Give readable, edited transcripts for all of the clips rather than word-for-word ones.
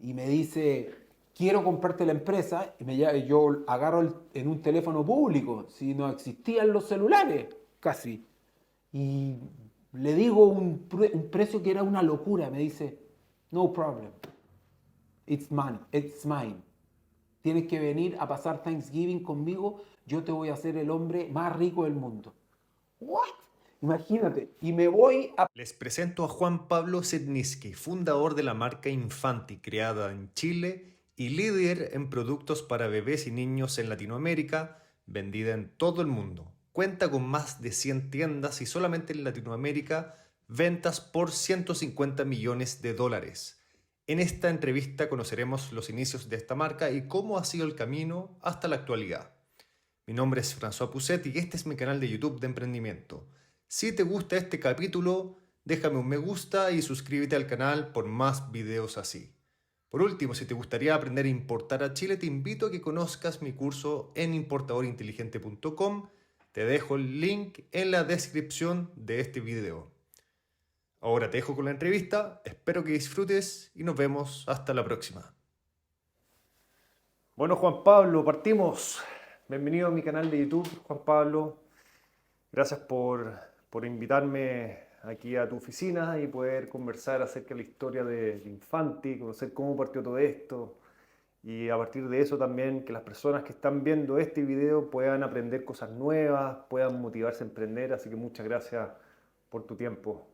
y me dice, quiero comprarte la empresa, y yo agarro en un teléfono público, si no existían los celulares, casi. Y le digo un precio que era una locura, me dice, no problem, it's money, it's mine. Tienes que venir a pasar Thanksgiving conmigo, yo te voy a hacer el hombre más rico del mundo. ¿What? Imagínate, y me voy a... Les presento a Juan Pablo Sedniski, fundador de la marca Infanti, creada en Chile y líder en productos para bebés y niños en Latinoamérica, vendida en todo el mundo. Cuenta con más de 100 tiendas y solamente en Latinoamérica ventas por 150 millones de dólares. En esta entrevista conoceremos los inicios de esta marca y cómo ha sido el camino hasta la actualidad. Mi nombre es François Pousset y este es mi canal de YouTube de emprendimiento. Si te gusta este capítulo, déjame un me gusta y suscríbete al canal por más videos así. Por último, si te gustaría aprender a importar a Chile, te invito a que conozcas mi curso en importadorinteligente.com. Te dejo el link en la descripción de este video. Ahora te dejo con la entrevista, espero que disfrutes y nos vemos hasta la próxima. Bueno, Juan Pablo, partimos. Bienvenido a mi canal de YouTube, Juan Pablo. Gracias por invitarme aquí a tu oficina y poder conversar acerca de la historia de Infanti, conocer cómo partió todo esto y a partir de eso también que las personas que están viendo este video puedan aprender cosas nuevas, puedan motivarse a emprender. Así que muchas gracias por tu tiempo.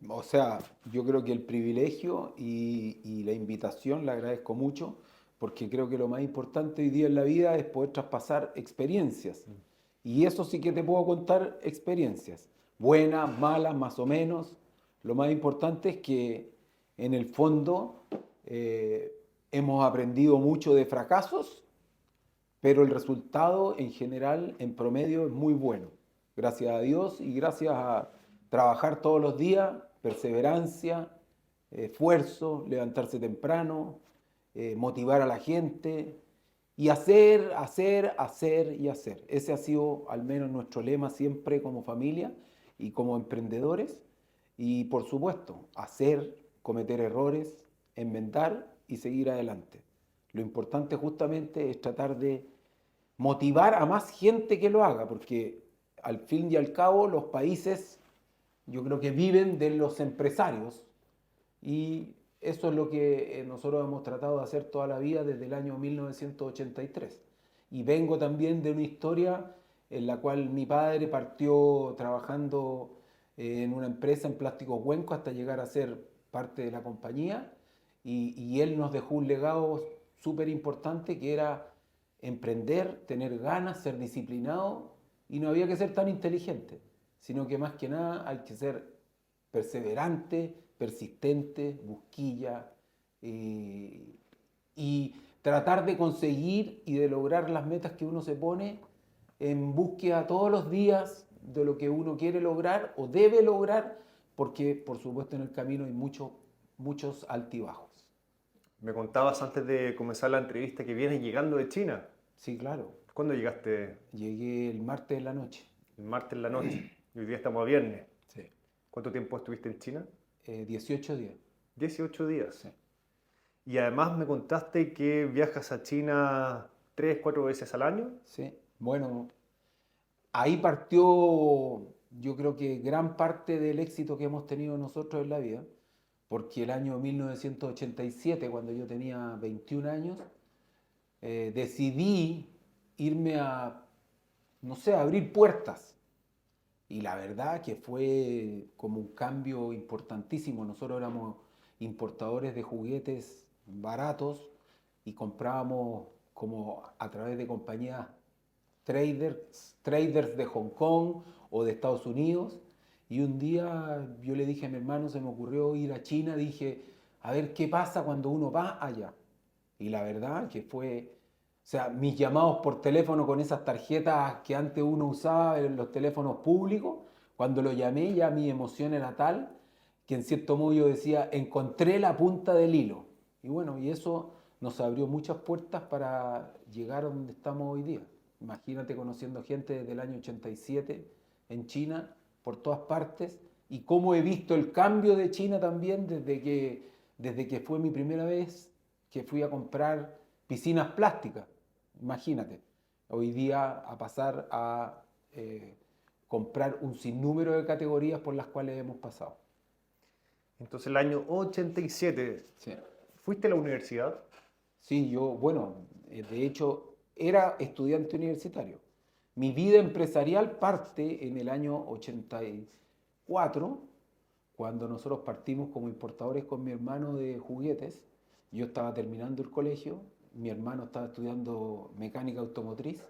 O sea, yo creo que el privilegio y la invitación la agradezco mucho porque creo que lo más importante hoy día en la vida es poder traspasar experiencias. Y eso sí que te puedo contar experiencias, buenas, malas, más o menos. Lo más importante es que en el fondo eh, hemos aprendido mucho de fracasos, pero el resultado en general, en promedio, es muy bueno. Gracias a Dios y gracias a trabajar todos los días, perseverancia, esfuerzo, levantarse temprano, motivar a la gente y hacer, hacer, hacer y hacer. Ese ha sido al menos nuestro lema siempre como familia y como emprendedores. Y por supuesto, hacer, cometer errores, enmendar y seguir adelante. Lo importante justamente es tratar de motivar a más gente que lo haga, porque al fin y al cabo los países yo creo que viven de los empresarios y eso es lo que nosotros hemos tratado de hacer toda la vida desde el año 1983. Y vengo también de una historia en la cual mi padre partió trabajando en una empresa en plásticos Cuenco hasta llegar a ser parte de la compañía y él nos dejó un legado súper importante que era emprender, tener ganas, ser disciplinado y no había que ser tan inteligente, sino que más que nada hay que ser perseverante, persistente, busquilla y tratar de conseguir y de lograr las metas que uno se pone en búsqueda todos los días de lo que uno quiere lograr o debe lograr, porque por supuesto en el camino hay muchos altibajos. Me contabas antes de comenzar la entrevista que vienes llegando de China. Sí, claro. ¿Cuándo llegaste? Llegué el martes de la noche. El martes en la noche. Y hoy día estamos a viernes. Sí. ¿Cuánto tiempo estuviste en China? 18 días. 18 días. Sí. Y además me contaste que viajas a China 3, 4 veces al año. Sí. Bueno, ahí partió, yo creo que gran parte del éxito que hemos tenido nosotros en la vida, porque el año 1987, cuando yo tenía 21 años, decidí irme a, no sé, a abrir puertas. Y la verdad que fue como un cambio importantísimo. Nosotros éramos importadores de juguetes baratos y comprábamos como a través de compañías traders de Hong Kong o de Estados Unidos. Y un día yo le dije a mi hermano, se me ocurrió ir a China, dije, a ver qué pasa cuando uno va allá. Y la verdad que fue, o sea, mis llamados por teléfono con esas tarjetas que antes uno usaba en los teléfonos públicos, cuando lo llamé ya mi emoción era tal que en cierto modo yo decía, encontré la punta del hilo. Y bueno, y eso nos abrió muchas puertas para llegar a donde estamos hoy día. Imagínate conociendo gente desde el año 87 en China, por todas partes, y cómo he visto el cambio de China también desde que desde que fue mi primera vez que fui a comprar piscinas plásticas. Imagínate, hoy día a pasar a comprar un sinnúmero de categorías por las cuales hemos pasado. Entonces, el año 87, Sí. ¿fuiste a la universidad? Sí, yo, bueno, de hecho, era estudiante universitario. Mi vida empresarial parte en el año 84, cuando nosotros partimos como importadores con mi hermano de juguetes. Yo estaba terminando el colegio, mi hermano estaba estudiando mecánica automotriz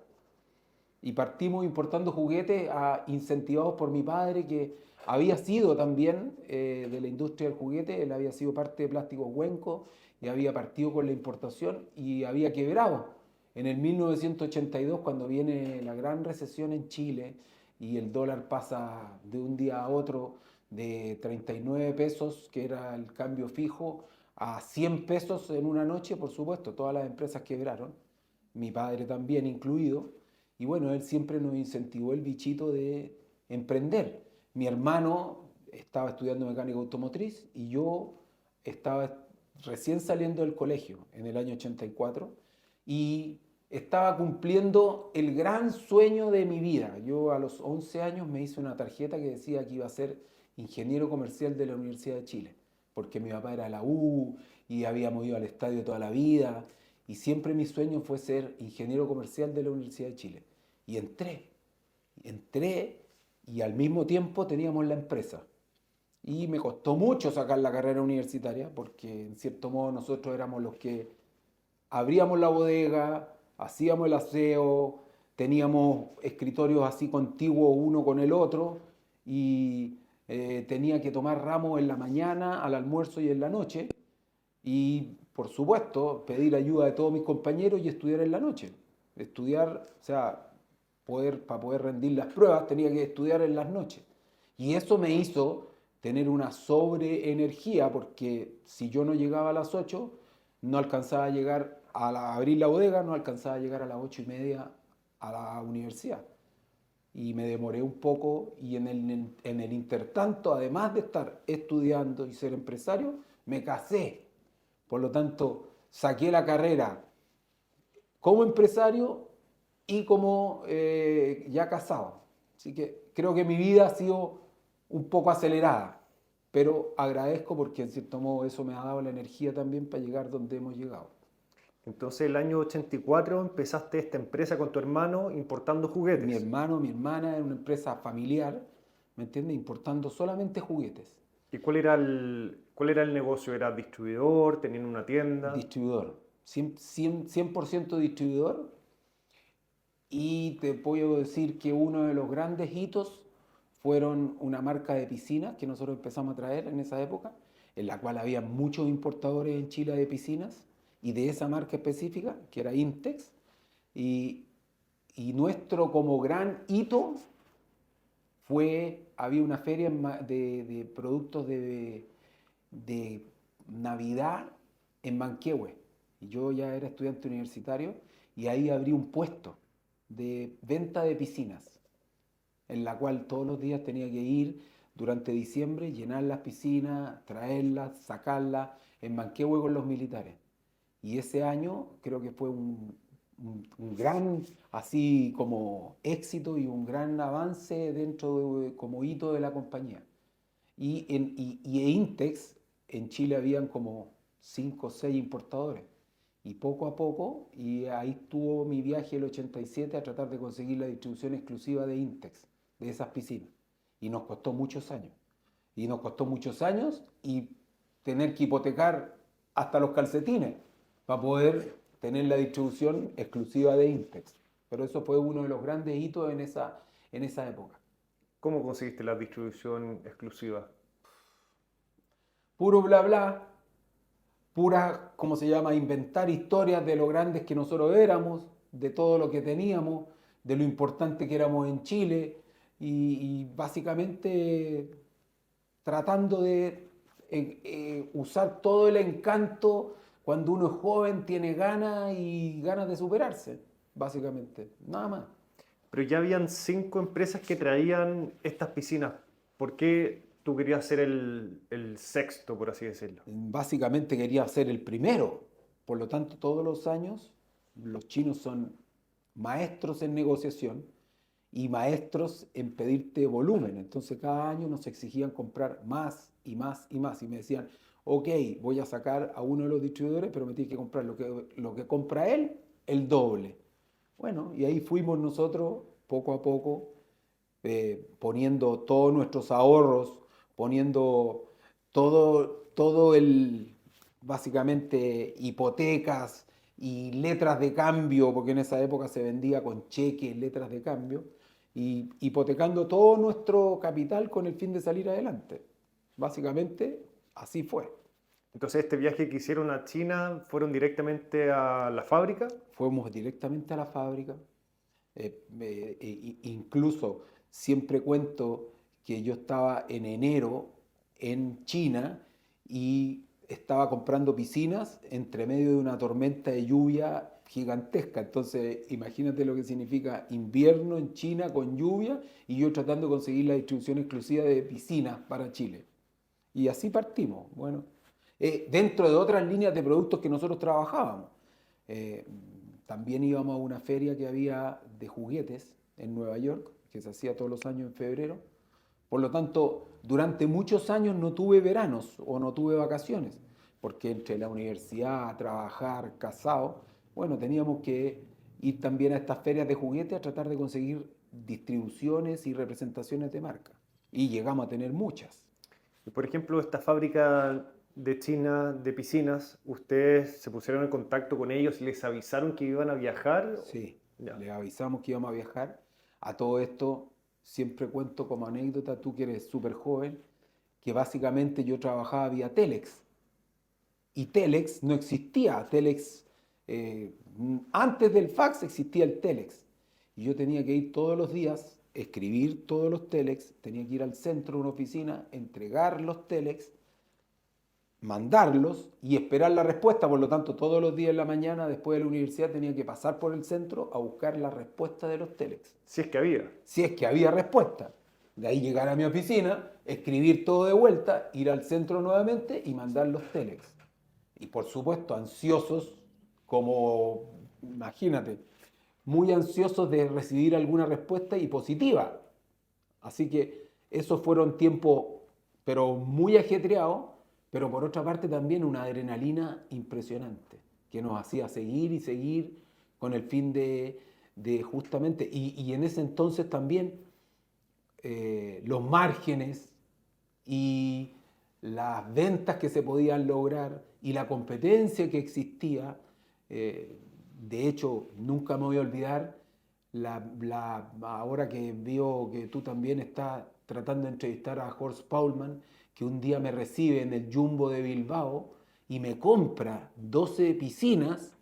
y partimos importando juguetes incentivados por mi padre, que había sido también de la industria del juguete. Él había sido parte de Plásticos Huenco y había partido con la importación y había quebrado. En el 1982, cuando viene la gran recesión en Chile y el dólar pasa de un día a otro de 39 pesos, que era el cambio fijo, a 100 pesos en una noche, por supuesto, todas las empresas quebraron, mi padre también incluido. Y bueno, él siempre nos incentivó el bichito de emprender. Mi hermano estaba estudiando mecánica automotriz y yo estaba recién saliendo del colegio en el año 84 y estaba cumpliendo el gran sueño de mi vida. Yo a los 11 años me hice una tarjeta que decía que iba a ser ingeniero comercial de la Universidad de Chile, porque mi papá era de la U y habíamos ido al estadio toda la vida y siempre mi sueño fue ser ingeniero comercial de la Universidad de Chile. Y entré y al mismo tiempo teníamos la empresa. Y me costó mucho sacar la carrera universitaria porque en cierto modo nosotros éramos los que abríamos la bodega, hacíamos el aseo, teníamos escritorios así contiguos uno con el otro y tenía que tomar ramos en la mañana, al almuerzo y en la noche y por supuesto pedir ayuda de todos mis compañeros y estudiar en la noche. Estudiar, o sea, para poder rendir las pruebas tenía que estudiar en las noches. Y eso me hizo tener una sobreenergía, porque si yo no llegaba a las 8 no alcanzaba a llegar abrir la bodega, no alcanzaba a llegar a las 8:30 a la universidad. Y me demoré un poco y en el intertanto, además de estar estudiando y ser empresario, me casé. Por lo tanto, saqué la carrera como empresario y como ya casado. Así que creo que mi vida ha sido un poco acelerada, pero agradezco porque en cierto modo eso me ha dado la energía también para llegar donde hemos llegado. Entonces, el año 84 empezaste esta empresa con tu hermano importando Mi juguetes. hermano, mi hermana, era una empresa familiar, ¿me entiendes? Importando solamente juguetes. ¿Y cuál era el negocio? ¿Era distribuidor? ¿Tenían una tienda? Distribuidor, 100% distribuidor. Y te puedo decir que uno de los grandes hitos fueron una marca de piscinas que nosotros empezamos a traer en esa época, en la cual había muchos importadores en Chile de piscinas y de esa marca específica, que era Intex. Y, y nuestro como gran hito había una feria de productos de Navidad en Manquehue. Y yo ya era estudiante universitario y ahí abrí un puesto de venta de piscinas, en la cual todos los días tenía que ir durante diciembre, llenar las piscinas, traerlas, sacarlas, en Manquehue con los militares. Y ese año creo que fue un gran, así como éxito y un gran avance como hito de la compañía. Y Intex, en Chile habían como 5 o 6 importadores. Y poco a poco, y ahí estuvo mi viaje el 87 a tratar de conseguir la distribución exclusiva de Intex, de esas piscinas. Y nos costó muchos años. Y nos costó muchos años y tener que hipotecar hasta los calcetines para poder tener la distribución exclusiva de Intex. Pero eso fue uno de los grandes hitos en esa época. ¿Cómo conseguiste la distribución exclusiva? Puro bla bla, pura, ¿cómo se llama? Inventar historias de lo grandes que nosotros éramos, de todo lo que teníamos, de lo importante que éramos en Chile y básicamente tratando de usar todo el encanto cuando uno es joven, tiene ganas y ganas de superarse, básicamente, nada más. Pero ya habían 5 empresas que traían estas piscinas. ¿Por qué tú querías ser el sexto, por así decirlo. Básicamente quería ser el primero. Por lo tanto, todos los años los chinos son maestros en negociación y maestros en pedirte volumen. Entonces cada año nos exigían comprar más y más y más. Y me decían, ok, voy a sacar a uno de los distribuidores, pero me tienes que comprar lo que compra él, el doble. Bueno, y ahí fuimos nosotros poco a poco poniendo todos nuestros ahorros, poniendo todo básicamente hipotecas y letras de cambio, porque en esa época se vendía con cheques, letras de cambio, y hipotecando todo nuestro capital con el fin de salir adelante. Básicamente, así fue. Entonces, este viaje que hicieron a China, ¿fueron directamente a la fábrica? Fuimos directamente a la fábrica. Incluso siempre cuento que yo estaba en enero en China y estaba comprando piscinas entre medio de una tormenta de lluvia gigantesca. Entonces, imagínate lo que significa invierno en China con lluvia y yo tratando de conseguir la distribución exclusiva de piscinas para Chile. Y así partimos. Bueno, dentro de otras líneas de productos que nosotros trabajábamos. Eh, También íbamos a una feria que había de juguetes en Nueva York, que se hacía todos los años en febrero. Por lo tanto, durante muchos años no tuve veranos o no tuve vacaciones, porque entre la universidad, trabajar, casado, bueno, teníamos que ir también a estas ferias de juguetes a tratar de conseguir distribuciones y representaciones de marca. Y llegamos a tener muchas. Y por ejemplo, esta fábrica de China de piscinas, ¿ustedes se pusieron en contacto con ellos y les avisaron que iban a viajar? Sí, Ya. les avisamos que íbamos a viajar. A todo esto, siempre cuento como anécdota, tú que eres súper joven, que básicamente yo trabajaba vía Telex. Y Telex no existía. Telex, antes del fax existía el Telex. Y yo tenía que ir todos los días, escribir todos los Telex, tenía que ir al centro de una oficina, entregar los Telex, mandarlos y esperar la respuesta. Por lo tanto, todos los días en la mañana, después de la universidad, tenía que pasar por el centro a buscar la respuesta de los Telex. Si es que había. Si es que había respuesta. De ahí llegar a mi oficina, escribir todo de vuelta, ir al centro nuevamente y mandar los Telex. Y por supuesto, ansiosos, como, imagínate, muy ansiosos de recibir alguna respuesta y positiva. Así que esos fueron tiempos, pero muy ajetreados, pero por otra parte también una adrenalina impresionante, que nos hacía seguir y seguir con el fin de justamente, y en ese entonces también los márgenes y las ventas que se podían lograr y la competencia que existía. De hecho, nunca me voy a olvidar, ahora que veo que tú también estás tratando de entrevistar a Horst Paulmann, que un día me recibe en el Jumbo de Bilbao y me compra 12 piscinas.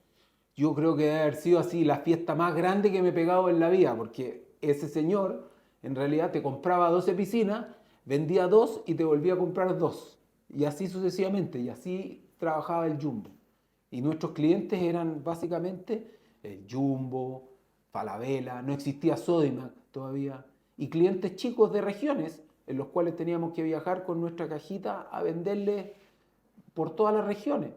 Yo creo que debe haber sido así la fiesta más grande que me he pegado en la vida, porque ese señor en realidad te compraba 12 piscinas, vendía dos y te volvía a comprar dos. Y así sucesivamente, y así trabajaba el Jumbo. Y nuestros clientes eran básicamente el Jumbo, Falabella, no existía Sodimac todavía, y clientes chicos de regiones en los cuales teníamos que viajar con nuestra cajita a venderles por todas las regiones.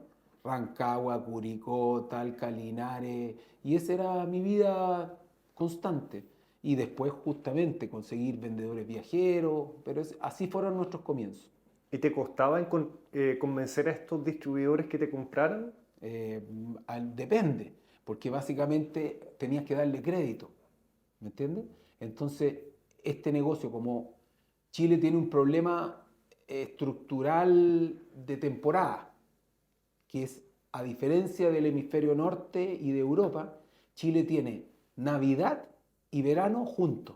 Rancagua, Curicó, Talca, Linares, y esa era mi vida constante. Y después justamente conseguir vendedores viajeros, pero así fueron nuestros comienzos. ¿Y te costaba convencer a estos distribuidores que te compraran? Eh, Depende, porque básicamente tenías que darle crédito, ¿me entiendes? Entonces, este negocio, como Chile tiene un problema estructural de temporada, que es, a diferencia del hemisferio norte y de Europa, Chile tiene Navidad y verano juntos.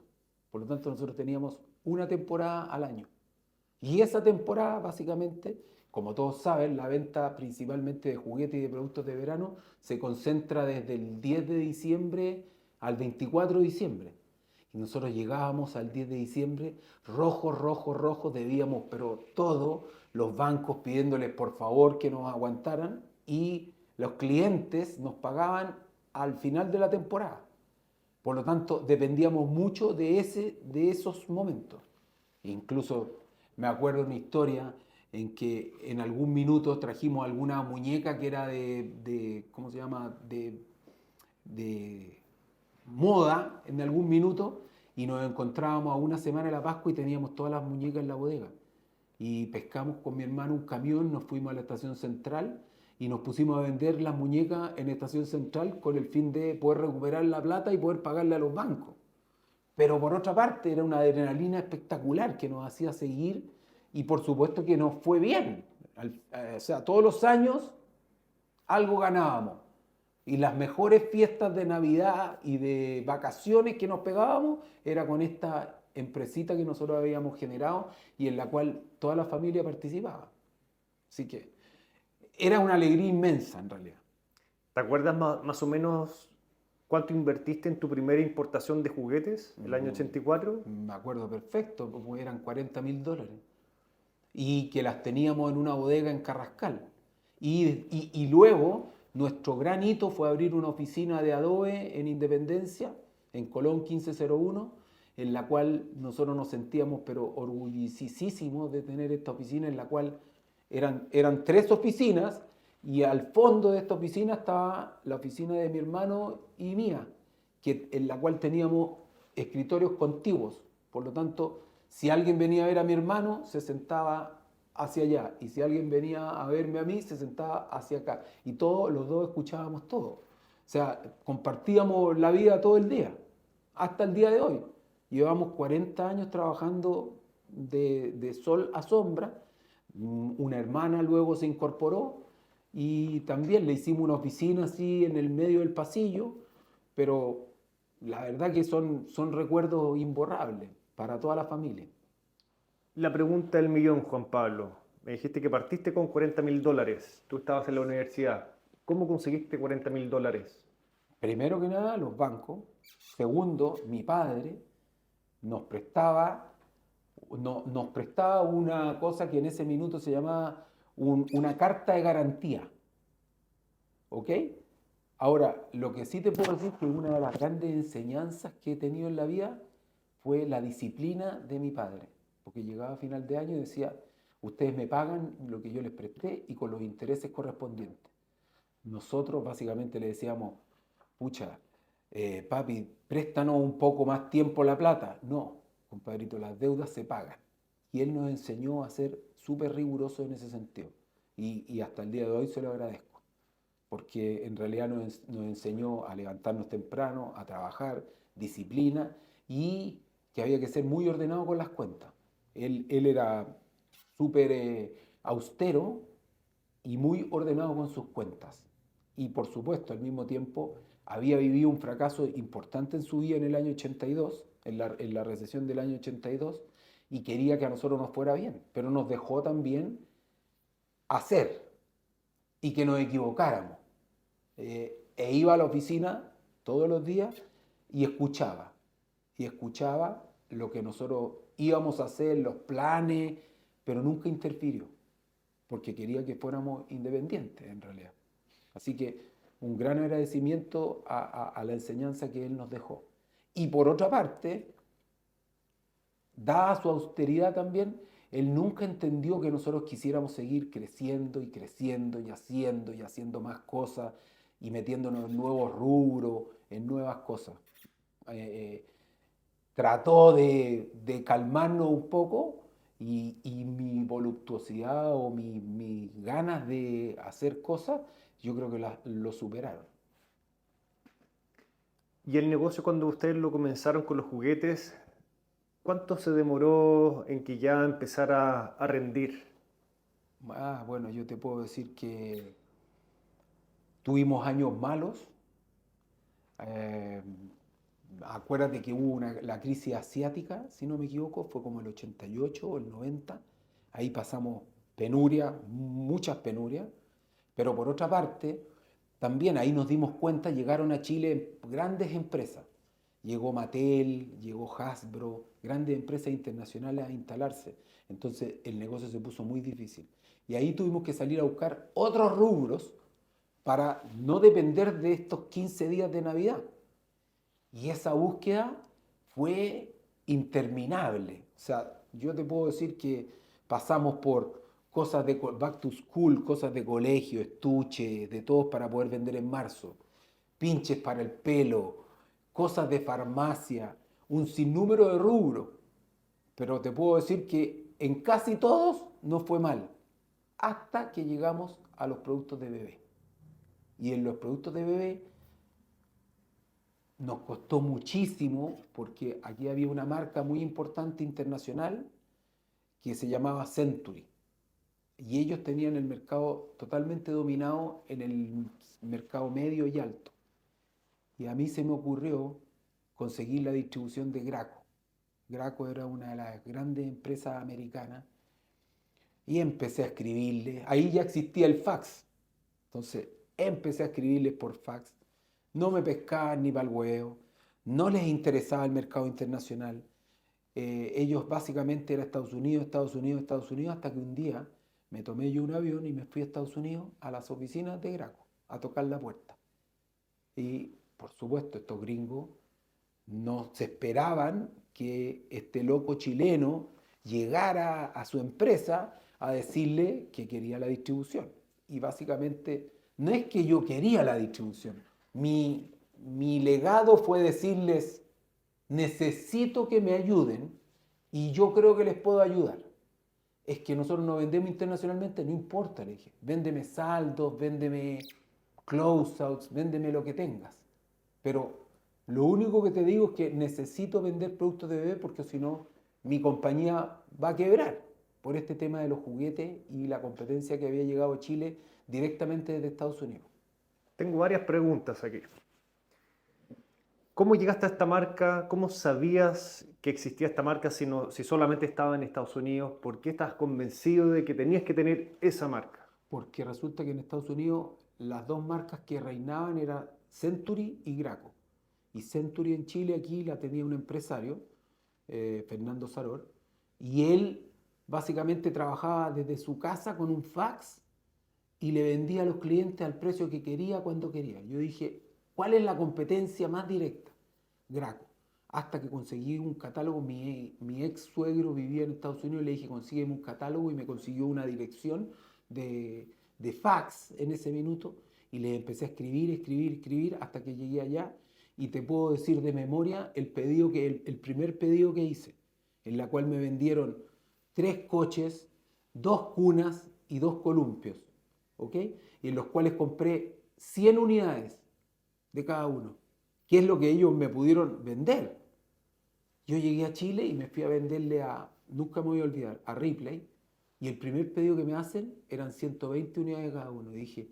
Por lo tanto, nosotros teníamos una temporada al año. Y esa temporada, básicamente, como todos saben, la venta principalmente de juguetes y de productos de verano se concentra desde el 10 de diciembre al 24 de diciembre. Y nosotros llegábamos al 10 de diciembre rojos, rojos, rojos, debíamos, pero todo, los bancos pidiéndoles por favor que nos aguantaran y los clientes nos pagaban al final de la temporada. Por lo tanto, dependíamos mucho de esos momentos. Incluso Me acuerdo una historia en que en algún minuto trajimos alguna muñeca que era ¿cómo se llama? De moda en algún minuto y nos encontrábamos a una semana de la Pascua y teníamos todas las muñecas en la bodega. Y pescamos con mi hermano un camión, nos fuimos a la estación central y nos pusimos a vender las muñecas en estación central con el fin de poder recuperar la plata y poder pagarle a los bancos. Pero por otra parte era una adrenalina espectacular que nos hacía seguir y por supuesto que nos fue bien. O sea, todos los años algo ganábamos. Y las mejores fiestas de Navidad y de vacaciones que nos pegábamos era con esta empresita que nosotros habíamos generado y en la cual toda la familia participaba. Así que era una alegría inmensa en realidad. ¿Te acuerdas más o menos cuánto invertiste en tu primera importación de juguetes el año 84? Me acuerdo perfecto, como eran $40.000 y que las teníamos en una bodega en Carrascal. Y luego nuestro gran hito fue abrir una oficina de Adobe en Independencia, en Colón 1501, en la cual nosotros nos sentíamos pero orgullosísimos de tener esta oficina, en la cual eran 3 oficinas y al fondo de esta oficina estaba la oficina de mi hermano y mía, en la cual teníamos escritorios contiguos. Por lo tanto, si alguien venía a ver a mi hermano, se sentaba hacia allá. Y si alguien venía a verme a mí, se sentaba hacia acá. Y todos los dos escuchábamos todo. O sea, compartíamos la vida todo el día, hasta el día de hoy. Llevamos 40 años trabajando de sol a sombra. Una hermana luego se incorporó y también le hicimos una oficina así en el medio del pasillo, pero la verdad que son recuerdos imborrables para toda la familia. La pregunta del millón, Juan Pablo. Me dijiste que partiste con $40.000. Tú estabas en la universidad. ¿Cómo conseguiste $40.000? Primero que nada, los bancos. Segundo, mi padre nos prestaba, nos prestaba una cosa que en ese minuto se llamaba una carta de garantía. ¿Ok? Ahora, lo que sí te puedo decir es que una de las grandes enseñanzas que he tenido en la vida fue la disciplina de mi padre. Porque llegaba a final de año y decía, ustedes me pagan lo que yo les presté y con los intereses correspondientes. Nosotros básicamente le decíamos, pucha, papi, préstanos un poco más tiempo la plata. No, compadrito, las deudas se pagan. Y él nos enseñó a ser súper rigurosos en ese sentido. Y hasta el día de hoy se lo agradezco. Porque en realidad nos enseñó a levantarnos temprano, a trabajar, disciplina y que había que ser muy ordenado con las cuentas. Él era súper austero y muy ordenado con sus cuentas. Y por supuesto, al mismo tiempo, había vivido un fracaso importante en su vida en el año 82, en la recesión del año 82, y quería que a nosotros nos fuera bien, pero nos dejó también hacer y que nos equivocáramos. E iba a la oficina todos los días y escuchaba lo que nosotros íbamos a hacer, los planes, pero nunca interfirió, porque quería que fuéramos independientes en realidad. Así que un gran agradecimiento a la enseñanza que él nos dejó. Y por otra parte, dada su austeridad también, él nunca entendió que nosotros quisiéramos seguir creciendo y creciendo y haciendo más cosas y metiéndonos en nuevos rubros, en nuevas cosas. Trató de calmarnos un poco y mi voluptuosidad o mis ganas de hacer cosas, yo creo que lo superaron. ¿Y el negocio cuando ustedes lo comenzaron con los juguetes, cuánto se demoró en que ya empezara a rendir? Bueno, yo te puedo decir que tuvimos años malos. Eh, Acuérdate que hubo la crisis asiática, si no me equivoco, fue como el 88 o el 90. Ahí pasamos penuria, muchas penurias. Pero por otra parte, también ahí nos dimos cuenta, llegaron a Chile grandes empresas. Llegó Mattel, llegó Hasbro, grandes empresas internacionales a instalarse. Entonces el negocio se puso muy difícil. Y ahí tuvimos que salir a buscar otros rubros para no depender de estos 15 días de Navidad. Y esa búsqueda fue interminable. O sea, yo te puedo decir que pasamos por cosas de back to school, cosas de colegio, estuche, de todos para poder vender en marzo, pinches para el pelo, cosas de farmacia, un sinnúmero de rubros. Pero te puedo decir que en casi todos no fue mal, hasta que llegamos a los productos de bebé. Y en los productos de bebé nos costó muchísimo porque aquí había una marca muy importante internacional que se llamaba Century. Y ellos tenían el mercado totalmente dominado en el mercado medio y alto. Y a mí se me ocurrió conseguir la distribución de Graco. Graco era una de las grandes empresas americanas y empecé a escribirles. Ahí ya existía el fax. Entonces empecé a escribirles por fax. No me pescaban ni para el huevo. No les interesaba el mercado internacional. Ellos básicamente era Estados Unidos, Estados Unidos, Estados Unidos, hasta que un día me tomé yo un avión y me fui a Estados Unidos a las oficinas de Graco a tocar la puerta. Y por supuesto estos gringos no se esperaban que este loco chileno llegara a su empresa a decirle que quería la distribución. Y básicamente no es que yo quería la distribución. Mi legado fue decirles, necesito que me ayuden y yo creo que les puedo ayudar. Es que nosotros no vendemos internacionalmente, no importa, le dije. Véndeme saldos, véndeme closeouts, véndeme lo que tengas. Pero lo único que te digo es que necesito vender productos de bebé porque si no, mi compañía va a quebrar por este tema de los juguetes y la competencia que había llegado a Chile directamente desde Estados Unidos. Tengo varias preguntas aquí. ¿Cómo llegaste a esta marca? ¿Cómo sabías que existía esta marca si solamente estaba en Estados Unidos? ¿Por qué estabas convencido de que tenías que tener esa marca? Porque resulta que en Estados Unidos las dos marcas que reinaban eran Century y Graco. Y Century en Chile aquí la tenía un empresario, Fernando Saror, y él básicamente trabajaba desde su casa con un fax y le vendía a los clientes al precio que quería, cuando quería. Yo dije, ¿cuál es la competencia más directa? Graco. Hasta que conseguí un catálogo, mi ex suegro vivía en Estados Unidos y le dije, consígueme un catálogo y me consiguió una dirección de fax en ese minuto y le empecé a escribir hasta que llegué allá y te puedo decir de memoria el primer pedido que hice, en la cual me vendieron 3 coches, 2 cunas y 2 columpios, ¿ok? Y en los cuales compré 100 unidades de cada uno, que es lo que ellos me pudieron vender. Yo llegué a Chile y me fui a venderle nunca me voy a olvidar, a Ripley, y el primer pedido que me hacen eran 120 unidades cada uno. Y dije,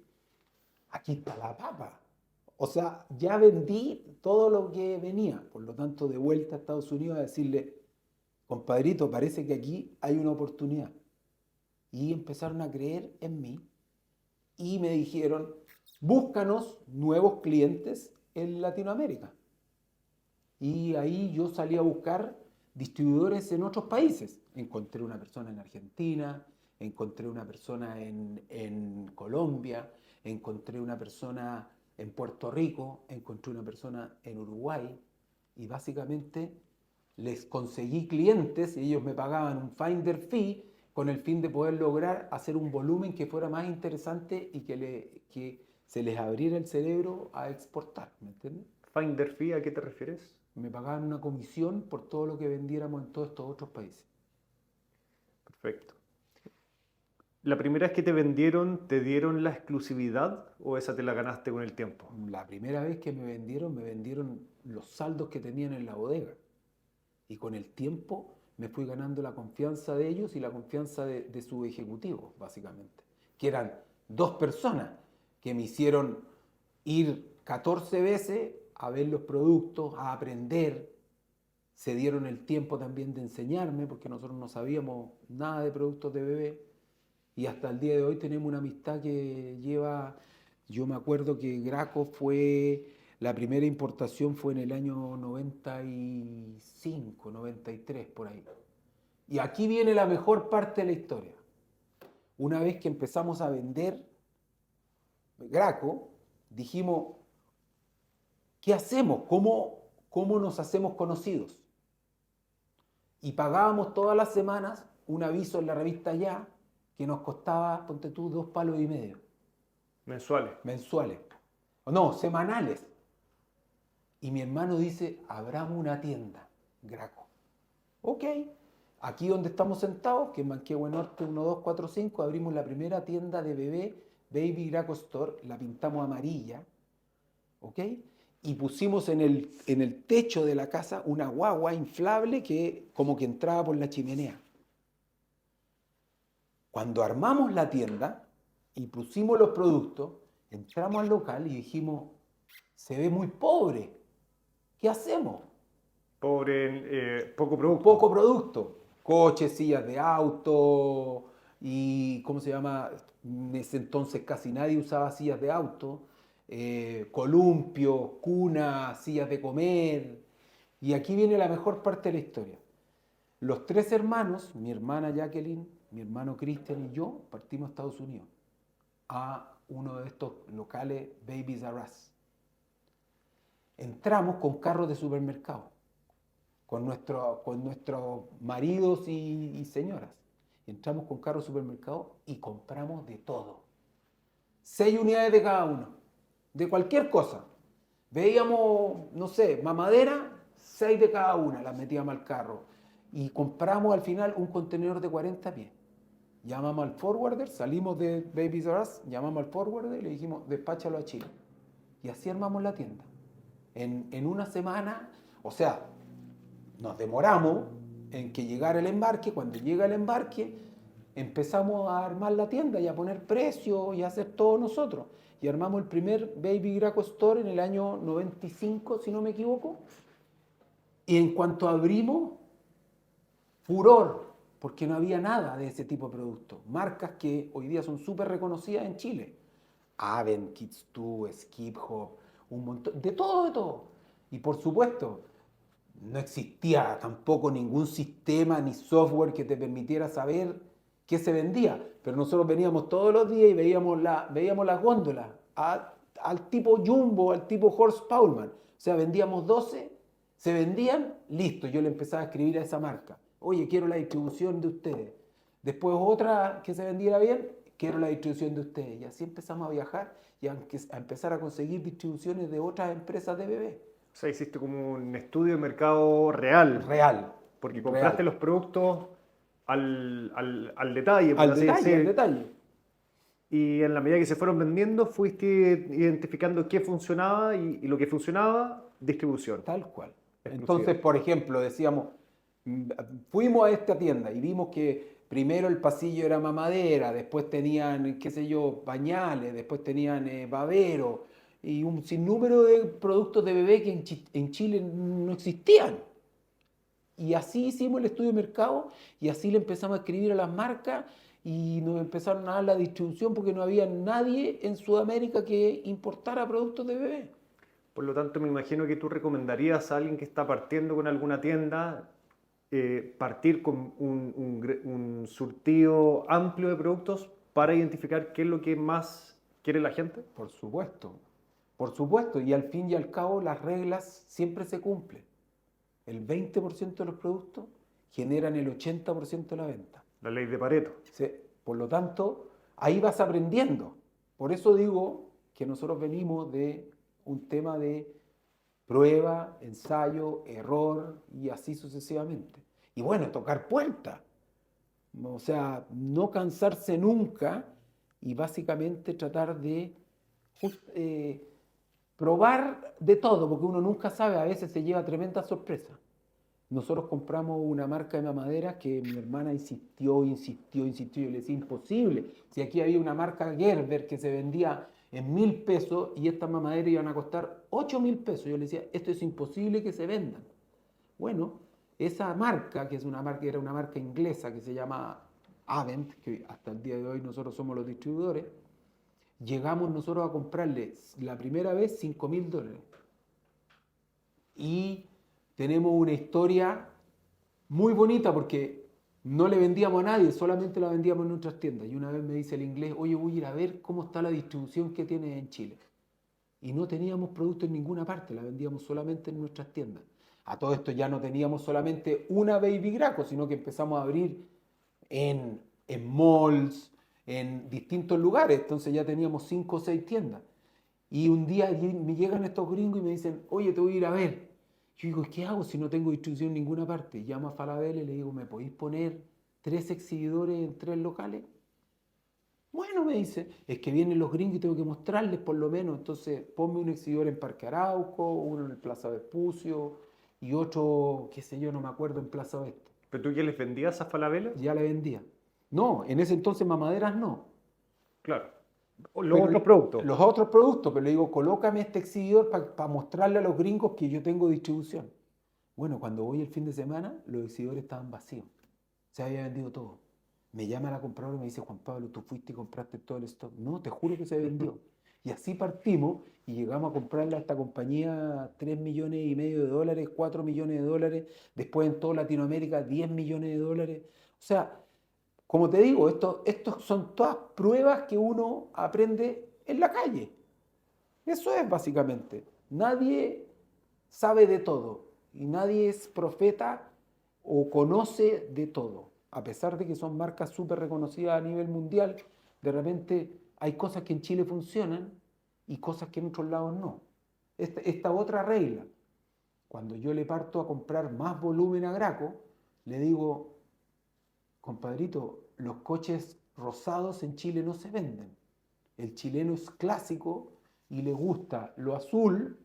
aquí está la papa. O sea, ya vendí todo lo que venía, por lo tanto, de vuelta a Estados Unidos a decirle, compadrito, parece que aquí hay una oportunidad. Y empezaron a creer en mí y me dijeron, búscanos nuevos clientes en Latinoamérica. Y ahí yo salí a buscar distribuidores en otros países. Encontré una persona en Argentina, encontré una persona en Colombia, encontré una persona en Puerto Rico, encontré una persona en Uruguay y básicamente les conseguí clientes y ellos me pagaban un finder fee con el fin de poder lograr hacer un volumen que fuera más interesante y que se les abriera el cerebro a exportar, ¿me entiendes? Finder fee, ¿a qué te refieres? Me pagaban una comisión por todo lo que vendiéramos en todos estos otros países. Perfecto. ¿La primera vez que te vendieron, te dieron la exclusividad o esa te la ganaste con el tiempo? La primera vez que me vendieron los saldos que tenían en la bodega. Y con el tiempo me fui ganando la confianza de ellos y la confianza de sus ejecutivos, básicamente. Que eran 2 personas que me hicieron ir 14 veces a ver los productos, a aprender. Se dieron el tiempo también de enseñarme, porque nosotros no sabíamos nada de productos de bebé. Y hasta el día de hoy tenemos una amistad que lleva, yo me acuerdo que Graco la primera importación fue en el año 95, 93, por ahí. Y aquí viene la mejor parte de la historia. Una vez que empezamos a vender Graco, dijimos, ¿qué hacemos? ¿Cómo nos hacemos conocidos? Y pagábamos todas las semanas un aviso en la revista Ya que nos costaba, ponte tú, 2,5 palos Mensuales. mensuales. O no, semanales. Y mi hermano dice, abramos una tienda, Graco. Ok. Aquí donde estamos sentados, que es Manquehue Norte 1245, abrimos la primera tienda de bebé, Baby Graco Store, la pintamos amarilla, ¿ok? Y pusimos en el techo de la casa una guagua inflable que como que entraba por la chimenea. Cuando armamos la tienda y pusimos los productos, entramos al local y dijimos, se ve muy pobre, ¿qué hacemos? Poco producto. Poco producto, coches, sillas de auto y, ¿cómo se llama? En ese entonces casi nadie usaba sillas de auto, columpios, cunas, sillas de comer. Y aquí viene la mejor parte de la historia. Los 3 hermanos, mi hermana Jacqueline, mi hermano Christian y yo, partimos a Estados Unidos, a uno de estos locales Babies R Us. Entramos con carros de supermercado, con nuestros maridos y señoras. Entramos con carros de supermercado y compramos de todo. 6 unidades de cada uno, de cualquier cosa. Veíamos, no sé, mamadera, 6 de cada una, las metíamos al carro. Y compramos al final un contenedor de 40 pies. Llamamos al forwarder, salimos de Babies R Us, llamamos al forwarder y le dijimos, despáchalo a Chile. Y así armamos la tienda. En una semana, o sea, nos demoramos en que llegara el embarque. Cuando llega el embarque, empezamos a armar la tienda y a poner precios y a hacer todo nosotros. Y armamos el primer Baby Graco Store en el año 95, si no me equivoco. Y en cuanto abrimos, furor, porque no había nada de ese tipo de productos. Marcas que hoy día son súper reconocidas en Chile. Aven, Kids 2, Skip Hop, un montón, de todo, de todo. Y por supuesto, no existía tampoco ningún sistema ni software que te permitiera saber qué se vendía. Pero nosotros veníamos todos los días y veíamos las góndolas al tipo Jumbo, al tipo Horst Paulmann. O sea, vendíamos 12, se vendían, listo, yo le empezaba a escribir a esa marca. Oye, quiero la distribución de ustedes. Después otra que se vendiera bien, quiero la distribución de ustedes. Y así empezamos a viajar y a empezar a conseguir distribuciones de otras empresas de bebé. O sea, hiciste como un estudio de mercado real. Real. Porque compraste real. los productos al detalle, por Al así detalle, decir. al detalle. Y en la medida que se fueron vendiendo, fuiste identificando qué funcionaba y lo que funcionaba, distribución. Tal cual. Exclusiva. Entonces, por ejemplo, decíamos, fuimos a esta tienda y vimos que primero el pasillo era mamadera, después tenían, qué sé yo, pañales, después tenían babero y un sinnúmero de productos de bebé que en Chile no existían. Y así hicimos el estudio de mercado y así le empezamos a escribir a las marcas y nos empezaron a dar la distribución porque no había nadie en Sudamérica que importara productos de bebé. Por lo tanto, me imagino que tú recomendarías a alguien que está partiendo con alguna tienda partir con un surtido amplio de productos para identificar qué es lo que más quiere la gente. Por supuesto, y al fin y al cabo las reglas siempre se cumplen. El 20% de los productos generan el 80% de la venta. La ley de Pareto. Sí, por lo tanto, ahí vas aprendiendo. Por eso digo que nosotros venimos de un tema de prueba, ensayo, error y así sucesivamente. Y bueno, tocar puertas. O sea, no cansarse nunca y básicamente tratar de probar de todo, porque uno nunca sabe, a veces se lleva tremenda sorpresa. Nosotros compramos una marca de mamaderas que mi hermana insistió, yo le decía, imposible. Si aquí había una marca Gerber que se vendía en 1.000 pesos y estas mamaderas iban a costar 8.000 pesos. Yo le decía, esto es imposible que se vendan. Bueno, esa marca, que era una marca inglesa que se llama Avent, que hasta el día de hoy nosotros somos los distribuidores, llegamos nosotros a comprarle la primera vez $5.000. Y tenemos una historia muy bonita porque no le vendíamos a nadie, solamente la vendíamos en nuestras tiendas. Y una vez me dice el inglés, oye, voy a ir a ver cómo está la distribución que tienes en Chile. Y no teníamos producto en ninguna parte, la vendíamos solamente en nuestras tiendas. A todo esto ya no teníamos solamente una Baby Graco, sino que empezamos a abrir en malls, en distintos lugares. Entonces ya teníamos 5 o 6 tiendas. Y un día me llegan estos gringos y me dicen, oye, te voy a ir a ver. Yo digo, ¿qué hago si no tengo distribución en ninguna parte? Llamo a Falabella y le digo, ¿me podéis poner 3 exhibidores en 3 locales? Bueno, me dice, es que vienen los gringos y tengo que mostrarles por lo menos. Entonces, ponme un exhibidor en Parque Arauco, uno en el Plaza Vespucio y otro, qué sé yo, no me acuerdo, en Plaza Oeste. ¿Pero tú ya les vendías a Falabella? Ya le vendía. No, en ese entonces mamaderas no. Claro. Los Pero otros productos. los otros productos, pero le digo, colócame este exhibidor para mostrarle a los gringos que yo tengo distribución. Bueno, cuando voy el fin de semana, los exhibidores estaban vacíos. Se había vendido todo. Me llama la compradora y me dice, Juan Pablo, ¿tú fuiste y compraste todo el stock? No, te juro que se vendió. Y así partimos y llegamos a comprarle a esta compañía 3,5 millones de dólares, 4 millones de dólares, después en toda Latinoamérica 10 millones de dólares. O sea, como te digo, estos son todas pruebas que uno aprende en la calle. Eso es básicamente. Nadie sabe de todo y nadie es profeta o conoce de todo. A pesar de que son marcas súper reconocidas a nivel mundial, de repente hay cosas que en Chile funcionan y cosas que en otros lados no. Esta otra regla, cuando yo le parto a comprar más volumen a Graco, le digo, compadrito, los coches rosados en Chile no se venden. El chileno es clásico y le gusta lo azul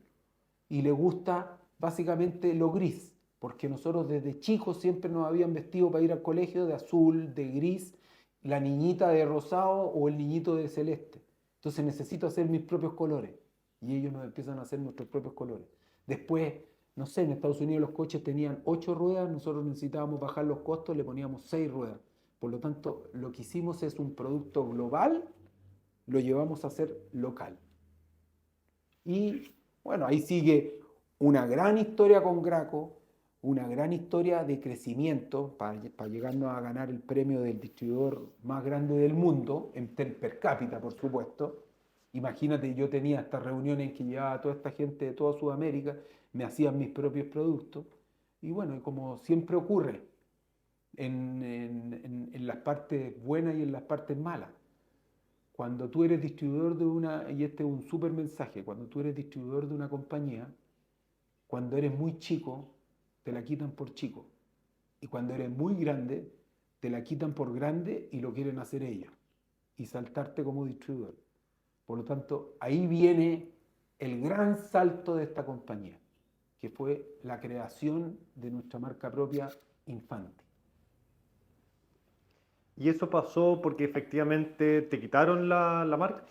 y le gusta básicamente lo gris, porque nosotros desde chicos siempre nos habían vestido para ir al colegio de azul, de gris, la niñita de rosado o el niñito de celeste. Entonces necesito hacer mis propios colores y ellos nos empiezan a hacer nuestros propios colores. Después, no sé, en Estados Unidos los coches tenían 8 ruedas, nosotros necesitábamos bajar los costos, le poníamos 6 ruedas. Por lo tanto, lo que hicimos es un producto global, lo llevamos a hacer local. Y bueno, ahí sigue una gran historia con Graco, una gran historia de crecimiento para llegarnos a ganar el premio del distribuidor más grande del mundo, en per cápita, por supuesto. Imagínate, yo tenía estas reuniones en que llevaba a toda esta gente de toda Sudamérica, me hacían mis propios productos. Y bueno, como siempre ocurre en las partes buenas y en las partes malas. Cuando tú eres distribuidor de una, y este es un súper mensaje, cuando tú eres distribuidor de una compañía, cuando eres muy chico, te la quitan por chico. Y cuando eres muy grande, te la quitan por grande y lo quieren hacer ellos. Y saltarte como distribuidor. Por lo tanto, ahí viene el gran salto de esta compañía, que fue la creación de nuestra marca propia Infanti. ¿Y eso pasó porque efectivamente te quitaron la marca?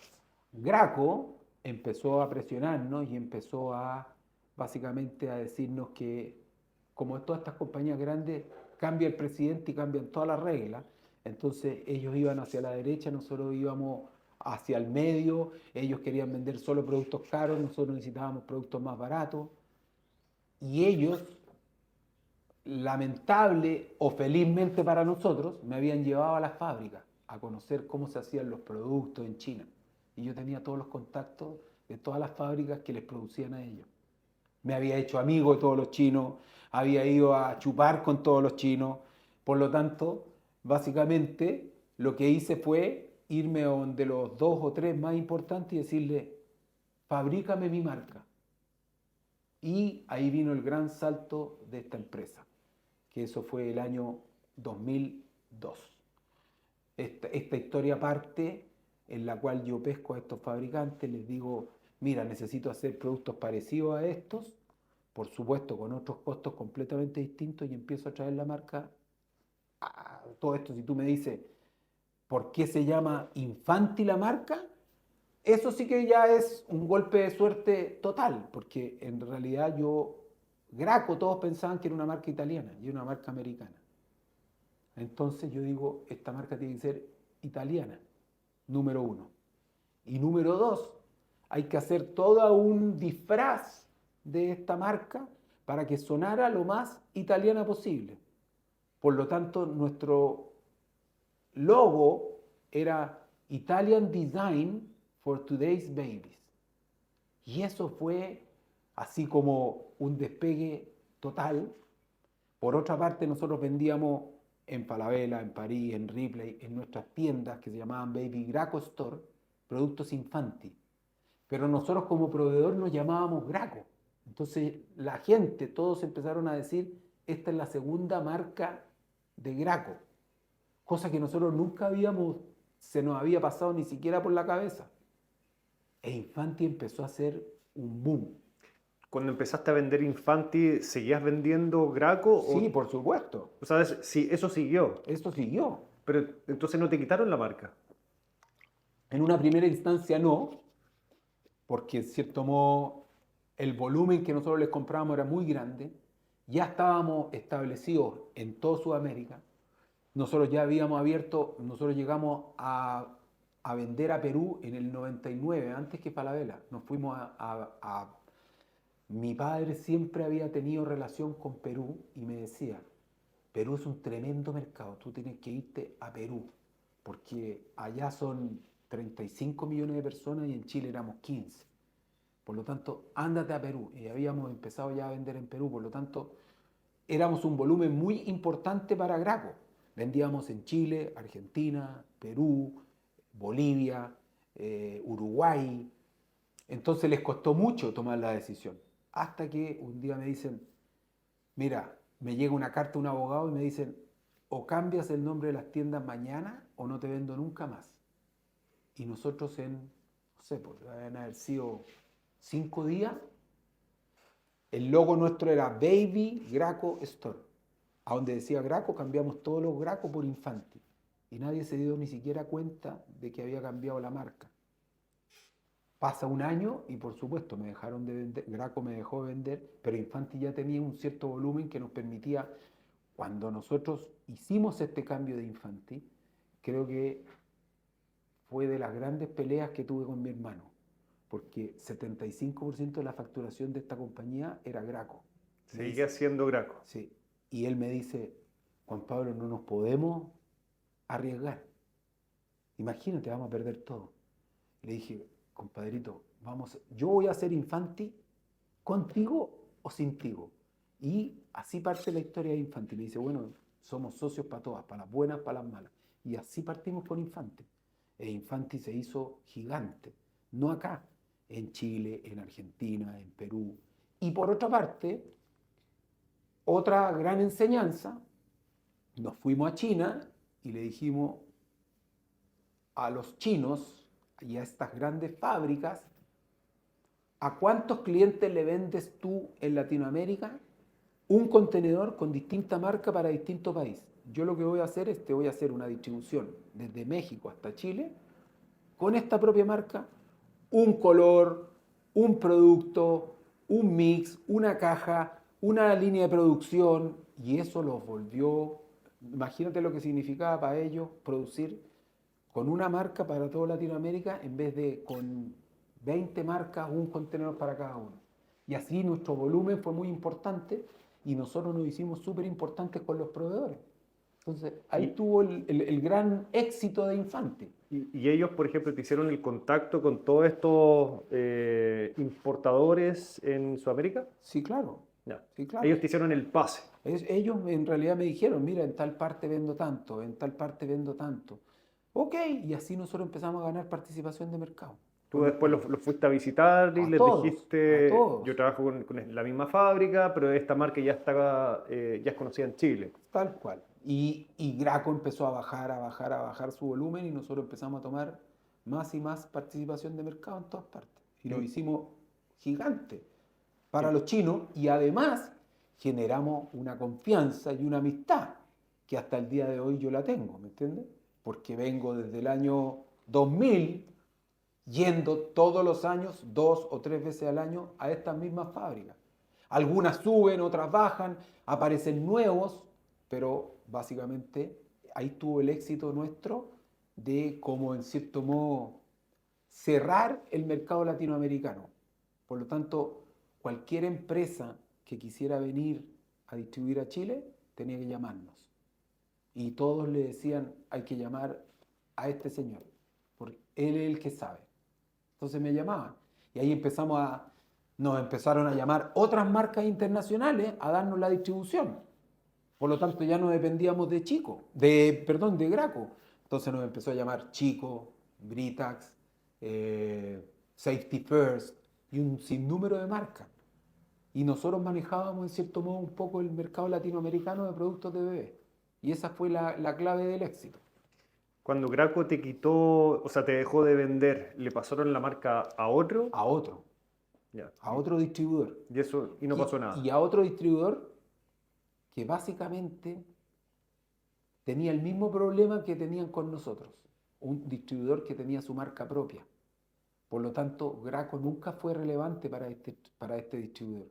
Graco empezó a presionarnos y empezó a básicamente a decirnos que como todas estas compañías grandes cambia el presidente y cambian todas las reglas, entonces ellos iban hacia la derecha, nosotros íbamos hacia el medio, ellos querían vender solo productos caros, nosotros necesitábamos productos más baratos y ellos, lamentable o felizmente para nosotros, me habían llevado a las fábricas a conocer cómo se hacían los productos en China. Y yo tenía todos los contactos de todas las fábricas que les producían a ellos. Me había hecho amigo de todos los chinos, había ido a chupar con todos los chinos. Por lo tanto, básicamente lo que hice fue irme a donde los 2 o 3 más importantes y decirle, fabrícame mi marca. Y ahí vino el gran salto de esta empresa, que eso fue el año 2002. Esta historia parte en la cual yo pesco a estos fabricantes, les digo, mira, necesito hacer productos parecidos a estos, por supuesto con otros costos completamente distintos y empiezo a traer la marca a todo esto. Si tú me dices, ¿por qué se llama Infanti la marca? Eso sí que ya es un golpe de suerte total, porque en realidad Graco, todos pensaban que era una marca italiana y era una marca americana. Entonces yo digo, esta marca tiene que ser italiana, número 1. Y número 2, hay que hacer todo un disfraz de esta marca para que sonara lo más italiana posible. Por lo tanto, nuestro logo era Italian Design for Today's Babies. Y eso fue así como un despegue total. Por otra parte, nosotros vendíamos en Falabella, en París, en Ripley, en nuestras tiendas que se llamaban Baby Graco Store, productos Infanti. Pero nosotros como proveedor nos llamábamos Graco. Entonces la gente, todos empezaron a decir, esta es la segunda marca de Graco, cosa que nosotros nunca se nos había pasado ni siquiera por la cabeza. E Infanti empezó a ser un boom. Cuando empezaste a vender Infanti, ¿seguías vendiendo Graco? Sí, por supuesto. O sabes, si eso siguió, Esto siguió. pero entonces no te quitaron la marca. En una primera instancia no, porque en cierto modo el volumen que nosotros les comprábamos era muy grande. Ya estábamos establecidos en toda Sudamérica. Nosotros ya habíamos abierto, nosotros llegamos a vender a Perú en el 99, antes que Falabella. Nos fuimos Mi padre siempre había tenido relación con Perú y me decía, Perú es un tremendo mercado, tú tienes que irte a Perú, porque allá son 35 millones de personas y en Chile éramos 15. Por lo tanto, ándate a Perú. Y habíamos empezado ya a vender en Perú, por lo tanto, éramos un volumen muy importante para Graco. Vendíamos en Chile, Argentina, Perú, Bolivia, Uruguay. Entonces les costó mucho tomar la decisión. Hasta que un día me dicen, mira, me llega una carta de un abogado y me dicen, o cambias el nombre de las tiendas mañana o no te vendo nunca más. Y nosotros no sé, pues deben haber sido 5 días, el logo nuestro era Baby Graco Store. A donde decía Graco cambiamos todos los Graco por Infanti. Y nadie se dio ni siquiera cuenta de que había cambiado la marca. Pasa un año y por supuesto me dejaron de vender, Graco me dejó de vender, pero Infanti ya tenía un cierto volumen que nos permitía, cuando nosotros hicimos este cambio de Infanti, creo que fue de las grandes peleas que tuve con mi hermano, porque 75% de la facturación de esta compañía era Graco. Seguía siendo Graco. Sí, y él me dice, Juan Pablo, no nos podemos arriesgar. Imagínate, vamos a perder todo. Le dije, compadrito, yo voy a hacer Infanti contigo o sin tigo. Y así parte la historia de Infanti. Le dice, bueno, somos socios para todas, para las buenas, para las malas. Y así partimos con Infanti. E Infanti se hizo gigante. No acá, en Chile, en Argentina, en Perú. Y por otra parte, otra gran enseñanza, nos fuimos a China y le dijimos a los chinos y a estas grandes fábricas, ¿a cuántos clientes le vendes tú en Latinoamérica un contenedor con distinta marca para distintos países? Yo lo que voy a hacer es, te voy a hacer una distribución desde México hasta Chile, con esta propia marca, un color, un producto, un mix, una caja, una línea de producción, y eso los volvió, imagínate lo que significaba para ellos producir con una marca para toda Latinoamérica en vez de con 20 marcas, un contenedor para cada uno. Y así nuestro volumen fue muy importante y nosotros nos hicimos súper importantes con los proveedores. Entonces ahí tuvo el gran éxito de Infanti. ¿Y ellos, por ejemplo, te hicieron el contacto con todos estos importadores en Sudamérica? Sí, claro. No. Sí, claro. Ellos te hicieron el pase. Ellos en realidad me dijeron, mira, en tal parte vendo tanto, en tal parte vendo tanto. Ok, y así nosotros empezamos a ganar participación de mercado. Tú después los fuiste a visitar y les dijiste, yo trabajo con la misma fábrica, pero esta marca ya es conocida en Chile. Tal cual. Y Graco empezó a bajar su volumen y nosotros empezamos a tomar más y más participación de mercado en todas partes. Y lo hicimos gigante para los chinos y además generamos una confianza y una amistad que hasta el día de hoy yo la tengo, ¿me entiendes? Porque vengo desde el año 2000 yendo todos los años, 2 o 3 veces al año, a estas mismas fábricas. Algunas suben, otras bajan, aparecen nuevos, pero básicamente ahí tuvo el éxito nuestro de, como en cierto modo, cerrar el mercado latinoamericano. Por lo tanto, cualquier empresa que quisiera venir a distribuir a Chile tenía que llamarnos. Y todos le decían, hay que llamar a este señor, porque él es el que sabe. Entonces me llamaban. Y ahí nos empezaron a llamar otras marcas internacionales a darnos la distribución. Por lo tanto, ya no dependíamos de de Graco. Entonces nos empezó a llamar Chico, Britax, Safety First y un sinnúmero de marcas. Y nosotros manejábamos, en cierto modo, un poco el mercado latinoamericano de productos de bebé. Y esa fue la clave del éxito. Cuando Graco te quitó, o sea, te dejó de vender, ¿le pasaron la marca a otro? A otro, Ya. a otro distribuidor. Y no pasó nada. Y a otro distribuidor que básicamente tenía el mismo problema que tenían con nosotros. Un distribuidor que tenía su marca propia. Por lo tanto, Graco nunca fue relevante para este distribuidor.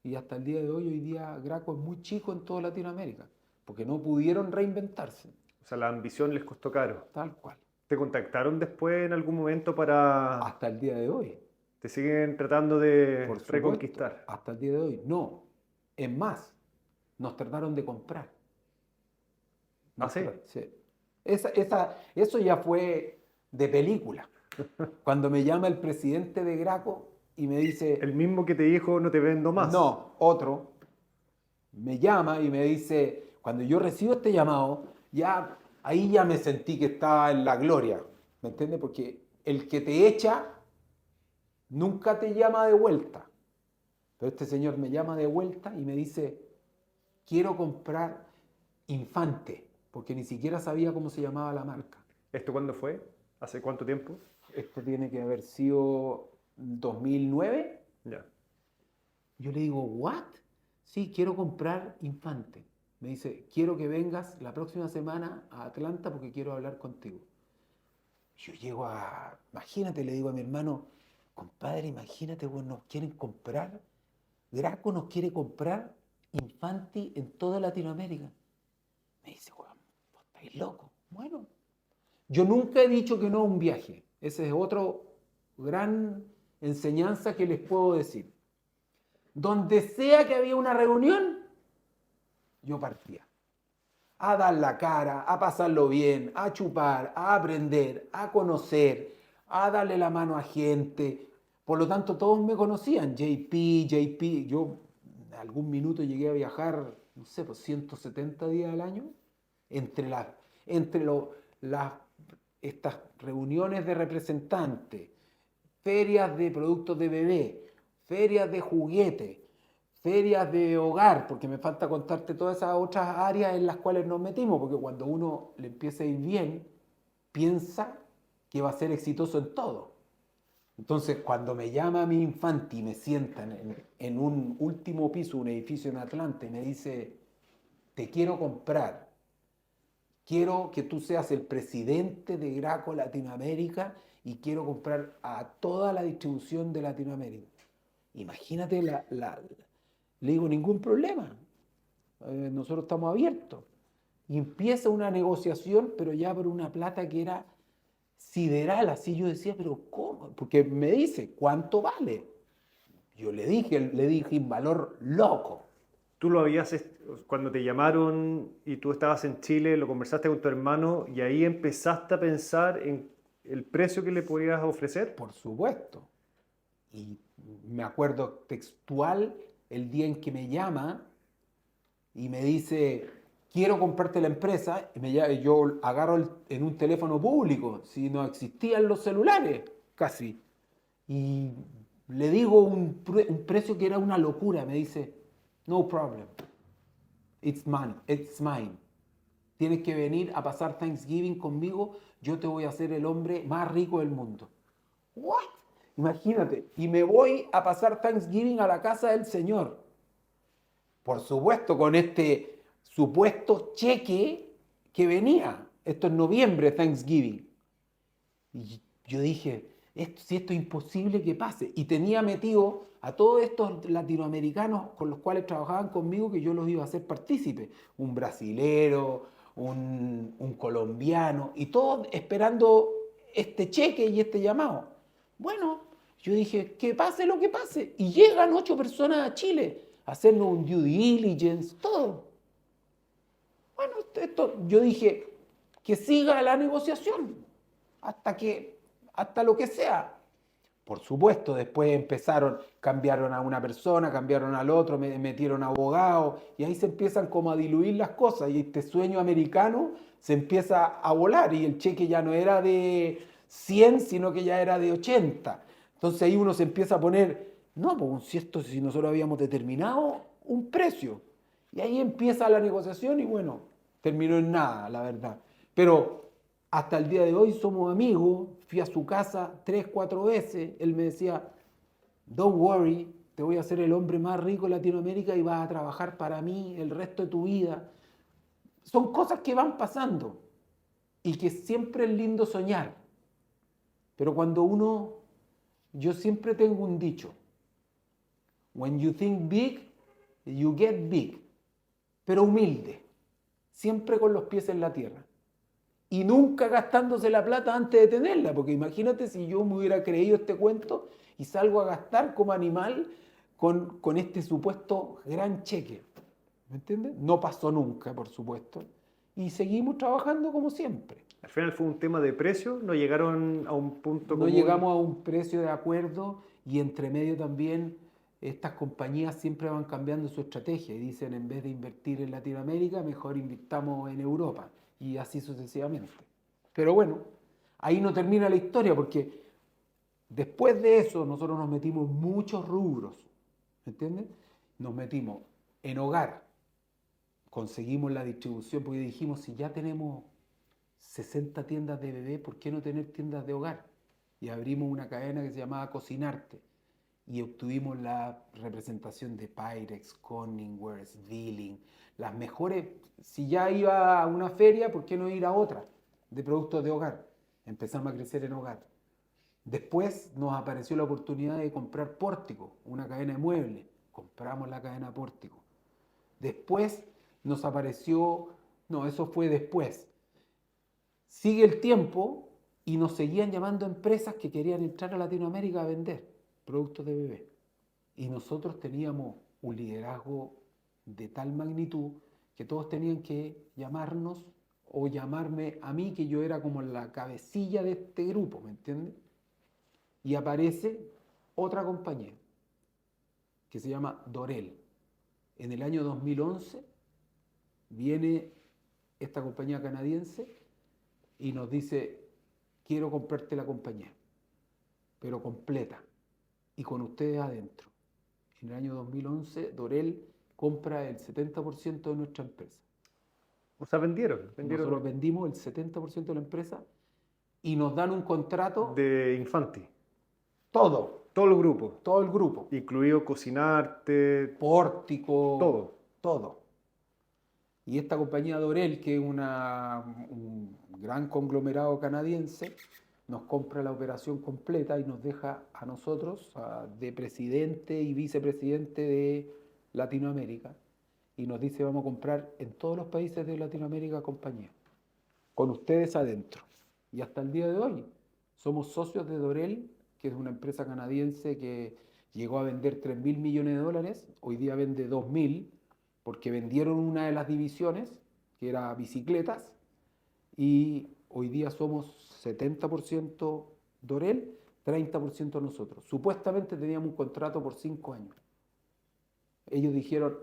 Y hasta el día de hoy día Graco es muy chico en toda Latinoamérica, porque no pudieron reinventarse, O sea, la ambición les costó caro. tal cual. ¿Te contactaron después en algún momento para... Hasta el día de hoy, ¿Te siguen tratando de por supuesto, reconquistar? hasta el día de hoy. No, es más, nos trataron de comprar. ¿Ah, sí? Sí. Eso ya fue de película. Cuando me llama el presidente de Graco y me dice, El mismo que te dijo no te vendo más. no, otro, me llama y me dice, cuando yo recibo este llamado, ahí ya me sentí que estaba en la gloria, ¿me entiendes? Porque el que te echa nunca te llama de vuelta. Pero este señor me llama de vuelta y me dice, quiero comprar Infante, porque ni siquiera sabía cómo se llamaba la marca. ¿Esto cuándo fue? ¿Hace cuánto tiempo? Esto tiene que haber sido 2009. Ya. Yo le digo, ¿what? Sí, quiero comprar Infante. Me dice, quiero que vengas la próxima semana a Atlanta porque quiero hablar contigo. Yo llego imagínate, le digo a mi hermano, compadre, imagínate, bueno, nos quieren comprar, Graco nos quiere comprar Infanti en toda Latinoamérica. Me dice, weón, vos estáis loco. Bueno, yo nunca he dicho que no a un viaje. Esa es otra gran enseñanza que les puedo decir. Donde sea que había una reunión, yo partía. A dar la cara, a pasarlo bien, a chupar, a aprender, a conocer, a darle la mano a gente. Por lo tanto, todos me conocían. JP. Yo en algún minuto llegué a viajar, no sé, pues 170 días al año. Entre las, estas reuniones de representantes, ferias de productos de bebé, ferias de juguete, ferias de hogar, porque me falta contarte todas esas otras áreas en las cuales nos metimos, porque cuando uno le empieza a ir bien, piensa que va a ser exitoso en todo. Entonces, cuando me llama mi Infanti y me sientan en un último piso, un edificio en Atlanta, y me dice, te quiero comprar, quiero que tú seas el presidente de Graco Latinoamérica y quiero comprar a toda la distribución de Latinoamérica. Imagínate le digo, ningún problema. Nosotros estamos abiertos. Y empieza una negociación, pero ya por una plata que era sideral. Así yo decía, pero ¿cómo? Porque me dice, ¿cuánto vale? Yo le dije un valor loco. Tú lo habías, cuando te llamaron y tú estabas en Chile, lo conversaste con tu hermano y ahí empezaste a pensar en el precio que le podías ofrecer. Por supuesto. Y me acuerdo textual el día en que me llama y me dice, quiero comprarte la empresa, y yo agarro en un teléfono público, si no existían los celulares, casi. Y le digo un precio que era una locura, me dice, no problem, it's mine. Tienes que venir a pasar Thanksgiving conmigo, yo te voy a hacer el hombre más rico del mundo. ¿What? Imagínate, y me voy a pasar Thanksgiving a la casa del Señor. Por supuesto, con este supuesto cheque que venía. Esto es noviembre, Thanksgiving. Y yo dije, si esto es imposible que pase. Y tenía metido a todos estos latinoamericanos con los cuales trabajaban conmigo que yo los iba a hacer partícipes. Un brasilero, un colombiano, y todos esperando este cheque y este llamado. Bueno, yo dije, que pase lo que pase. Y llegan 8 personas a Chile a hacernos un due diligence, todo. Bueno, yo dije, que siga la negociación hasta lo que sea. Por supuesto, después empezaron, cambiaron a una persona, cambiaron al otro, metieron abogados, y ahí se empiezan como a diluir las cosas, y este sueño americano se empieza a volar, y el cheque ya no era de 100, sino que ya era de 80. Entonces ahí uno se empieza a poner, no, pues si nosotros habíamos determinado un precio, y ahí empieza la negociación, y bueno, terminó en nada, la verdad. Pero hasta el día de hoy somos amigos, fui a su casa 3, 4 veces, él me decía, don't worry, te voy a hacer el hombre más rico de Latinoamérica y vas a trabajar para mí el resto de tu vida. Son cosas que van pasando y que siempre es lindo soñar. Pero cuando yo siempre tengo un dicho, when you think big, you get big, pero humilde, siempre con los pies en la tierra. Y nunca gastándose la plata antes de tenerla, porque imagínate si yo me hubiera creído este cuento y salgo a gastar como animal con este supuesto gran cheque. ¿Me entiendes? No pasó nunca, por supuesto. Y seguimos trabajando como siempre. Al final fue un tema de precio, no llegaron a un punto No común. llegamos a un precio de acuerdo y entre medio también estas compañías siempre van cambiando su estrategia y dicen en vez de invertir en Latinoamérica, mejor invirtamos en Europa y así sucesivamente. Pero bueno, ahí no termina la historia porque después de eso nosotros nos metimos en muchos rubros, ¿me entiendes? Nos metimos en hogar, conseguimos la distribución porque dijimos si ya tenemos 60 tiendas de bebé, ¿por qué no tener tiendas de hogar? Y abrimos una cadena que se llamaba Cocinarte y obtuvimos la representación de Pyrex, Corningware, Villing, las mejores. Si ya iba a una feria, ¿por qué no ir a otra de productos de hogar? Empezamos a crecer en hogar. Después nos apareció la oportunidad de comprar Pórtico, una cadena de muebles. Compramos la cadena Pórtico. Después nos apareció, no, eso fue después. Sigue el tiempo y nos seguían llamando empresas que querían entrar a Latinoamérica a vender productos de bebé. Y nosotros teníamos un liderazgo de tal magnitud que todos tenían que llamarnos o llamarme a mí, que yo era como la cabecilla de este grupo, ¿me entiendes? Y aparece otra compañía que se llama Dorel. En el año 2011 viene esta compañía canadiense y nos dice, quiero comprarte la compañía, pero completa, y con ustedes adentro. En el año 2011, Dorel compra el 70% de nuestra empresa. O sea, vendieron. Nosotros vendimos el 70% de la empresa y nos dan un contrato. De Infanti. Todo. Todo el grupo. Todo el grupo. Incluido Cocinarte. Pórtico. Todo. Todo. Y esta compañía Dorel, que es un gran conglomerado canadiense, nos compra la operación completa y nos deja a nosotros de presidente y vicepresidente de Latinoamérica. Y nos dice, vamos a comprar en todos los países de Latinoamérica compañía, con ustedes adentro. Y hasta el día de hoy somos socios de Dorel, que es una empresa canadiense que llegó a vender 3.000 millones de dólares, hoy día vende 2.000, porque vendieron una de las divisiones, que era bicicletas, y hoy día somos 70% Dorel, 30% nosotros. Supuestamente teníamos un contrato por 5 años. Ellos dijeron...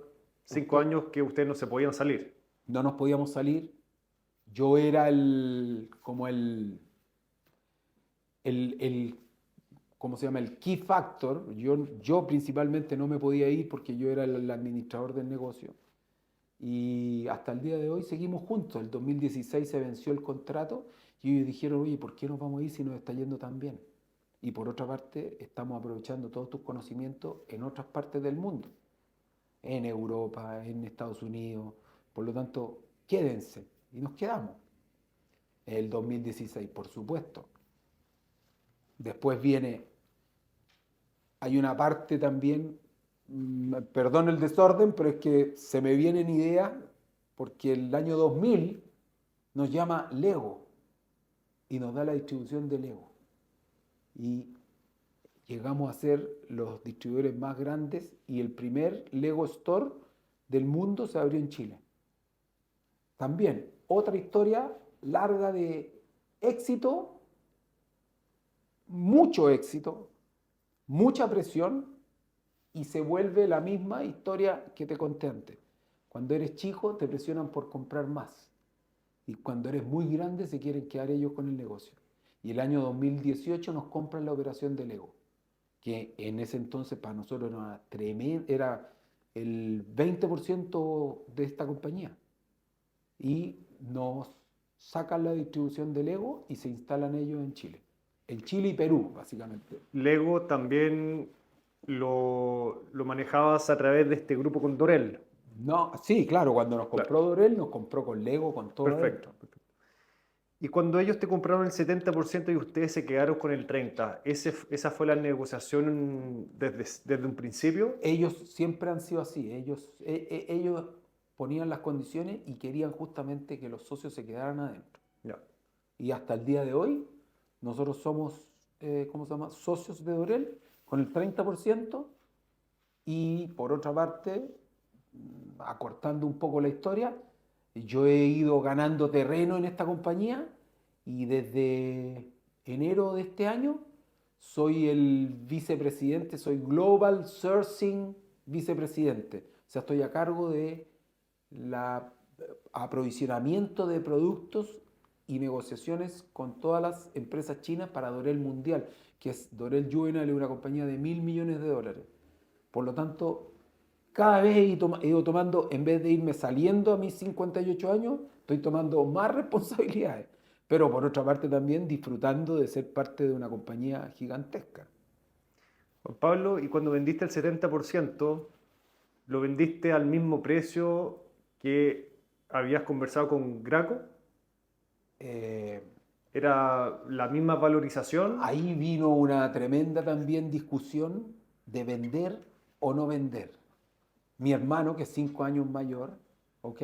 5 años que ustedes no se podían salir. No nos podíamos salir. Yo era ¿cómo se llama? El key factor. Yo principalmente no me podía ir porque yo era el administrador del negocio. Y hasta el día de hoy seguimos juntos. El 2016 se venció el contrato y ellos dijeron, oye, ¿por qué nos vamos a ir si nos está yendo tan bien? Y por otra parte, estamos aprovechando todos tus conocimientos en otras partes del mundo. En Europa, en Estados Unidos. Por lo tanto, quédense. Y nos quedamos. El 2016, por supuesto. Después hay una parte también, perdón el desorden, pero es que se me vienen ideas, porque el año 2000 nos llama Lego y nos da la distribución de Lego. Y llegamos a ser los distribuidores más grandes y el primer Lego Store del mundo se abrió en Chile. También, otra historia larga de éxito, mucho éxito, mucha presión y se vuelve la misma historia que te conté antes. Cuando eres chico te presionan por comprar más y cuando eres muy grande se quieren quedar ellos con el negocio. Y el año 2018 nos compran la operación de Lego, que en ese entonces para nosotros era tremendo, era el 20% de esta compañía. Y nos sacan la distribución de Lego y se instalan ellos en Chile. En Chile y Perú, básicamente. Lego también lo manejabas a través de este grupo con Dorel. No, sí, claro, cuando nos Claro, compró Dorel, nos compró con Lego, con todo perfecto. adentro. Y cuando ellos te compraron el 70% y ustedes se quedaron con el 30%, ¿esa fue la negociación desde un principio? Ellos siempre han sido así, ellos ponían las condiciones y querían justamente que los socios se quedaran adentro. Ya. Y hasta el día de hoy, nosotros somos, ¿cómo se llama?, socios de Dorel con el 30% y por otra parte, acortando un poco la historia, yo he ido ganando terreno en esta compañía y desde enero de este año soy el vicepresidente, soy Global Sourcing vicepresidente. O sea, estoy a cargo de la aprovisionamiento de productos y negociaciones con todas las empresas chinas para Dorel Mundial, que es Dorel Juvenile, una compañía de $1.000 millones. Por lo tanto, cada vez he ido tomando, en vez de irme saliendo a mis 58 años, estoy tomando más responsabilidades. Pero por otra parte también disfrutando de ser parte de una compañía gigantesca. Juan Pablo, y cuando vendiste el 70%, ¿lo vendiste al mismo precio que habías conversado con Graco? Eh, ¿Era la misma valorización? Ahí vino una tremenda también discusión de vender o no vender. Mi hermano, que es 5 años mayor, ¿ok?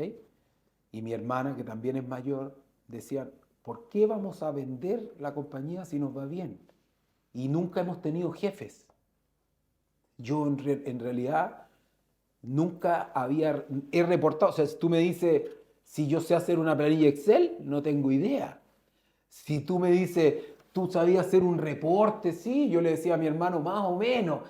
Y mi hermana, que también es mayor, decían, ¿por qué vamos a vender la compañía si nos va bien? Y nunca hemos tenido jefes. Yo en realidad nunca he reportado, o sea, si tú me dices si yo sé hacer una planilla Excel, no tengo idea. Si tú me dices, tú sabías hacer un reporte, sí, yo le decía a mi hermano más o menos,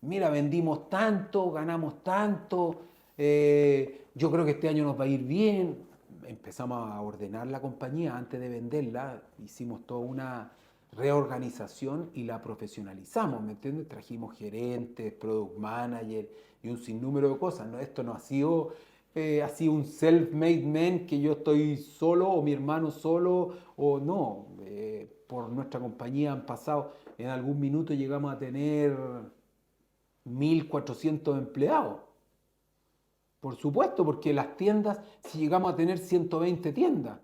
mira, vendimos tanto, ganamos tanto, yo creo que este año nos va a ir bien. Empezamos a ordenar la compañía antes de venderla, hicimos toda una reorganización y la profesionalizamos, ¿me entiendes? Trajimos gerentes, product manager y un sinnúmero de cosas, ¿no? Esto no ha sido un self-made man que yo estoy solo o mi hermano solo o no. Por nuestra compañía han pasado, en algún minuto llegamos a tener 1.400 empleados. Por supuesto, porque las tiendas, si llegamos a tener 120 tiendas,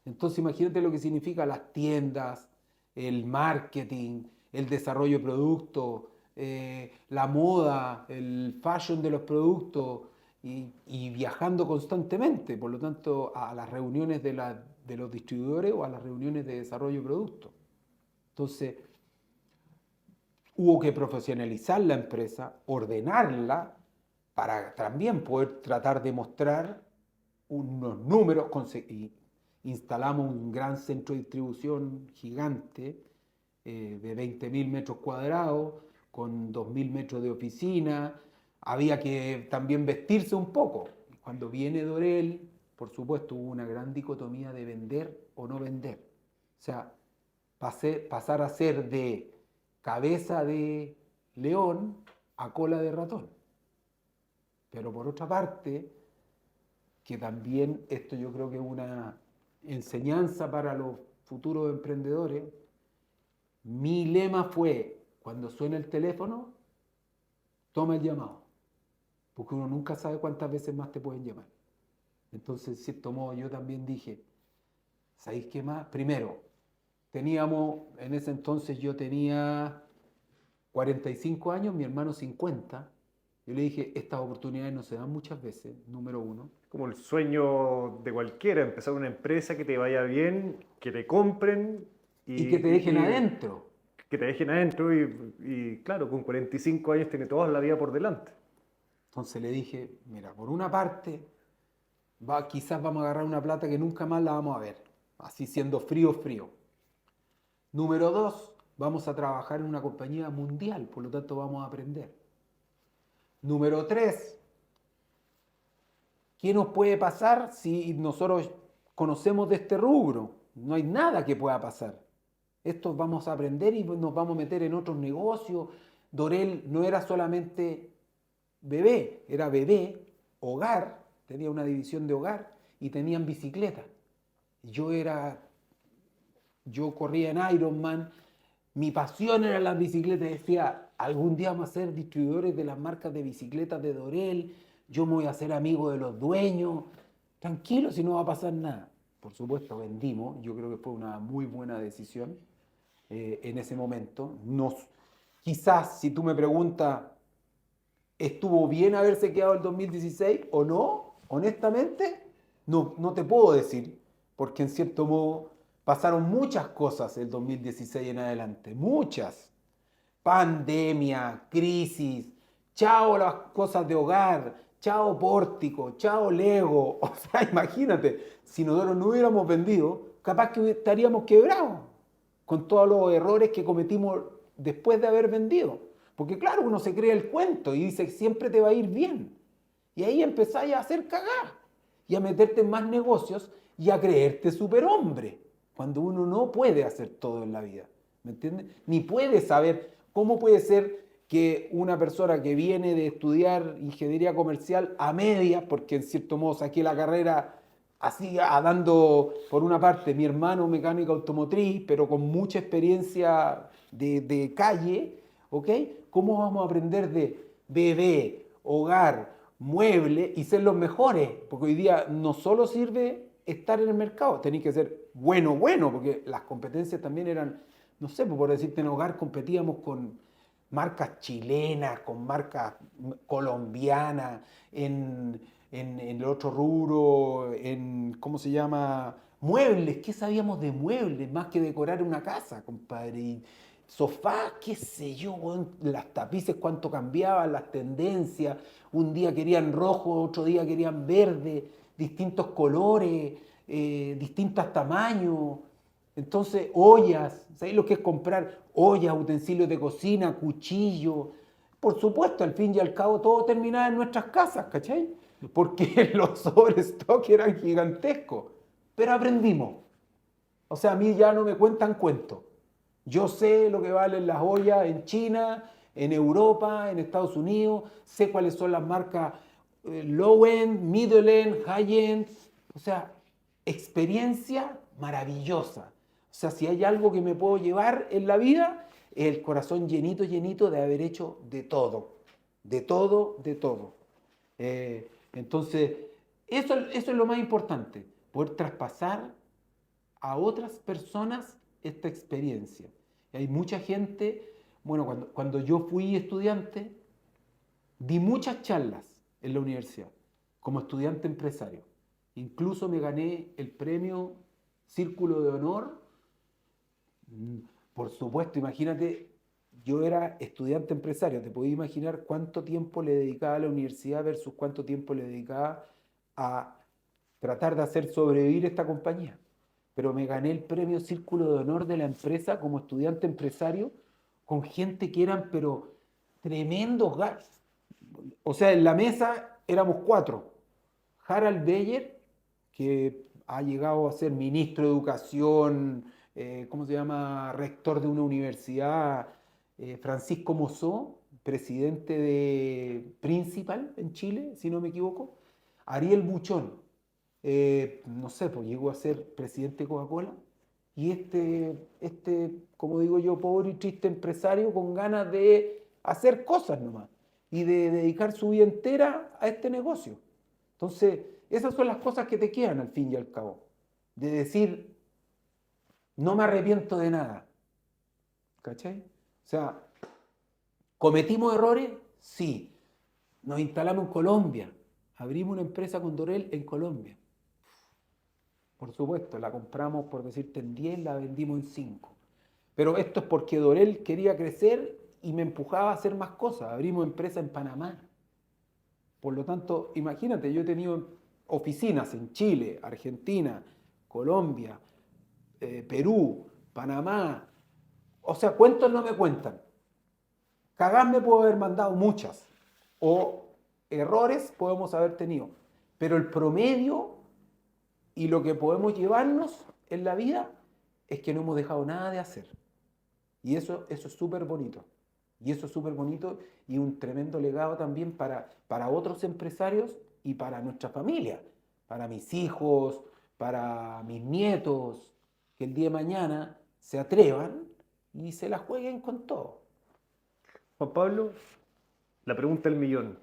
entonces imagínate lo que significa las tiendas, el marketing, el desarrollo de productos, la moda, el fashion de los productos y viajando constantemente, por lo tanto, a las reuniones de los distribuidores o a las reuniones de desarrollo de productos. Entonces, hubo que profesionalizar la empresa, ordenarla, para también poder tratar de mostrar unos números, y instalamos un gran centro de distribución gigante de 20.000 metros cuadrados, con 2.000 metros de oficina. Había que también vestirse un poco. Cuando viene Dorel, por supuesto, hubo una gran dicotomía de vender o no vender. O sea, pasar a ser de cabeza de león a cola de ratón. Pero por otra parte, que también esto yo creo que es una enseñanza para los futuros emprendedores, mi lema fue, cuando suena el teléfono, toma el llamado, porque uno nunca sabe cuántas veces más te pueden llamar. Entonces, de cierto modo, yo también dije, ¿sabéis qué más? Primero, en ese entonces yo tenía 45 años, mi hermano 50. Yo le dije, estas oportunidades no se dan muchas veces, número uno. Como el sueño de cualquiera, empezar una empresa que te vaya bien, que te compren Y que te dejen adentro. que te dejen adentro y claro, con 45 años tiene toda la vida por delante. Entonces le dije, mira, por una parte, quizás vamos a agarrar una plata que nunca más la vamos a ver, así siendo frío, frío. Número dos, vamos a trabajar en una compañía mundial, por lo tanto vamos a aprender. Número 3, ¿qué nos puede pasar si nosotros conocemos de este rubro? No hay nada que pueda pasar. Esto vamos a aprender y nos vamos a meter en otros negocios. Dorel no era solamente bebé, era bebé, hogar, tenía una división de hogar y tenían bicicleta. Yo corría en Ironman, mi pasión era las bicicletas, decía, algún día vamos a ser distribuidores de las marcas de bicicletas de Dorel, yo me voy a hacer amigo de los dueños, tranquilo si no va a pasar nada. Por supuesto, vendimos, yo creo que fue una muy buena decisión en ese momento. Quizás, si tú me preguntas, ¿estuvo bien haberse quedado el 2016 o no? Honestamente, no te puedo decir, porque en cierto modo pasaron muchas cosas el 2016 en adelante, muchas. Pandemia, crisis, chao las cosas de hogar, chao pórtico, chao Lego. O sea, imagínate, si nosotros no hubiéramos vendido, capaz que estaríamos quebrados con todos los errores que cometimos después de haber vendido. Porque claro, uno se cree el cuento y dice siempre te va a ir bien. Y ahí empezáis a hacer cagar y a meterte en más negocios y a creerte superhombre. Cuando uno no puede hacer todo en la vida. ¿Me entiendes? Ni puede saber cómo puede ser que una persona que viene de estudiar ingeniería comercial a medias, porque en cierto modo saqué la carrera así dando, por una parte, mi hermano mecánico automotriz, pero con mucha experiencia de calle, ¿ok? ¿Cómo vamos a aprender de bebé, hogar, mueble y ser los mejores? Porque hoy día no solo sirve estar en el mercado, tenéis que ser bueno, porque las competencias también eran, no sé, por decirte, en hogar competíamos con marcas chilenas, con marcas colombianas, en el otro rubro, ¿cómo se llama? Muebles, ¿qué sabíamos de muebles? Más que decorar una casa, compadre. Y sofás, qué sé yo, las tapices, cuánto cambiaban, las tendencias. Un día querían rojo, otro día querían verde, distintos colores, distintos tamaños. Entonces, ollas, ¿sabéis lo que es comprar ollas, utensilios de cocina, cuchillos? Por supuesto, al fin y al cabo todo terminaba en nuestras casas, ¿cachai? Porque los sobrestock eran gigantescos. Pero aprendimos. O sea, a mí ya no me cuentan cuentos. Yo sé lo que valen las ollas en China, en Europa, en Estados Unidos. Sé cuáles son las marcas low-end, middle-end, high-end. O sea, experiencia maravillosa. O sea, si hay algo que me puedo llevar en la vida, es el corazón llenito, llenito de haber hecho de todo. De todo, de todo. Entonces, eso es lo más importante, poder traspasar a otras personas esta experiencia. Y hay mucha gente, bueno, cuando yo fui estudiante, di muchas charlas en la universidad como estudiante empresario. Incluso me gané el premio Círculo de Honor. Por supuesto, imagínate, yo era estudiante empresario, te podías imaginar cuánto tiempo le dedicaba a la universidad versus cuánto tiempo le dedicaba a tratar de hacer sobrevivir esta compañía. Pero me gané el premio Círculo de Honor de la empresa como estudiante empresario con gente que eran, pero tremendos gatos. O sea, en la mesa éramos 4. Harald Beyer, que ha llegado a ser ministro de Educación, ¿cómo se llama? Rector de una universidad. Francisco Mozó, presidente de Principal en Chile, si no me equivoco. Ariel Buchón, no sé, pues llegó a ser presidente de Coca-Cola. Y como digo yo, pobre y triste empresario con ganas de hacer cosas nomás y de dedicar su vida entera a este negocio. Entonces, esas son las cosas que te quedan al fin y al cabo. De decir, no me arrepiento de nada. ¿Cachai? O sea, ¿cometimos errores? Sí. Nos instalamos en Colombia. Abrimos una empresa con Dorel en Colombia. Por supuesto, la compramos, por decirte, en 10, la vendimos en 5. Pero esto es porque Dorel quería crecer y me empujaba a hacer más cosas. Abrimos empresa en Panamá. Por lo tanto, imagínate, yo he tenido oficinas en Chile, Argentina, Colombia, Perú, Panamá, O sea, cuentos no me cuentan. Cagás me puedo haber mandado muchas. O errores podemos haber tenido. Pero el promedio y lo que podemos llevarnos en la vida es que no hemos dejado nada de hacer. Y eso es súper bonito. Y eso es súper bonito y un tremendo legado también para otros empresarios y para nuestra familia, para mis hijos, para mis nietos, que el día de mañana se atrevan y se la jueguen con todo. Juan Pablo, la pregunta del millón.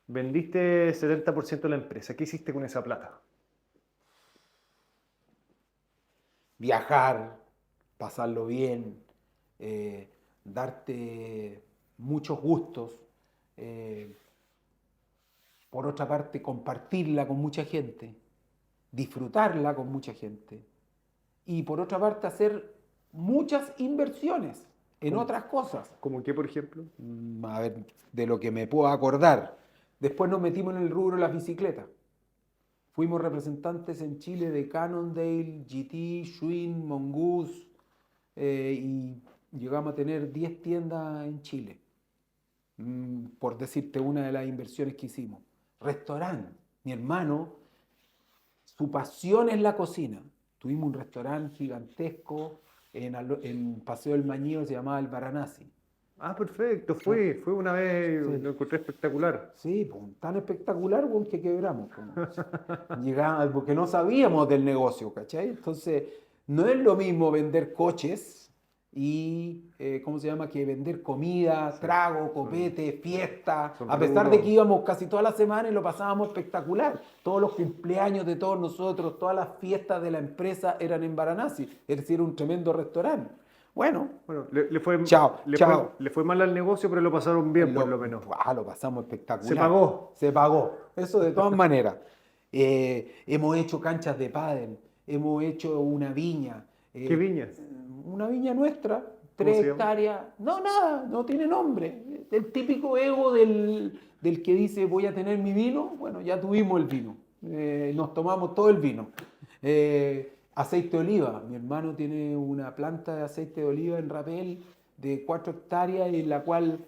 Vendiste 70% de la empresa. ¿Qué hiciste con esa plata? Viajar, pasarlo bien, darte muchos gustos, eh, por otra parte compartirla con mucha gente, disfrutarla con mucha gente y por otra parte hacer muchas inversiones en ¿Cómo, otras cosas. cómo qué, por ejemplo? A ver, de lo que me puedo acordar. Después nos metimos en el rubro de las bicicletas. Fuimos representantes en Chile de Cannondale, GT, Schwinn, Mongoose, y llegamos a tener 10 tiendas en Chile, por decirte una de las inversiones que hicimos. Restaurante. Mi hermano, su pasión es la cocina. Tuvimos un restaurante gigantesco en Paseo del Mañío, se llamaba El Varanasi. Ah, perfecto. Ah, Fue una vez, sí. lo encontré espectacular. Sí, pues, tan espectacular pues, que quebramos. Llegamos, porque no sabíamos del negocio, ¿cachai? Entonces, no es lo mismo vender coches y, ¿cómo se llama? Que vender comida, Sí, trago, son, copete, fiesta. son A pesar de que rubros. íbamos casi toda la semana y lo pasábamos espectacular. Todos los cumpleaños de todos nosotros, todas las fiestas de la empresa eran en Varanasi. Es decir, un tremendo restaurante. Bueno, Bueno, le fue, chao, chao. le fue mal al negocio, pero lo pasaron bien por lo menos. Lo pasamos Se espectacular. pagó. Se pagó. Eso de todas maneras. Hemos hecho canchas de pádel, hemos hecho una viña. ¿Qué viñas? Una viña nuestra, ¿Cómo tres se llama? hectáreas. No, nada, no tiene nombre. El típico ego del que dice voy a tener mi vino. Bueno, ya tuvimos el vino. Nos tomamos todo el vino. Aceite de oliva. Mi hermano tiene una planta de aceite de oliva en Rapel de 4 hectáreas en la cual,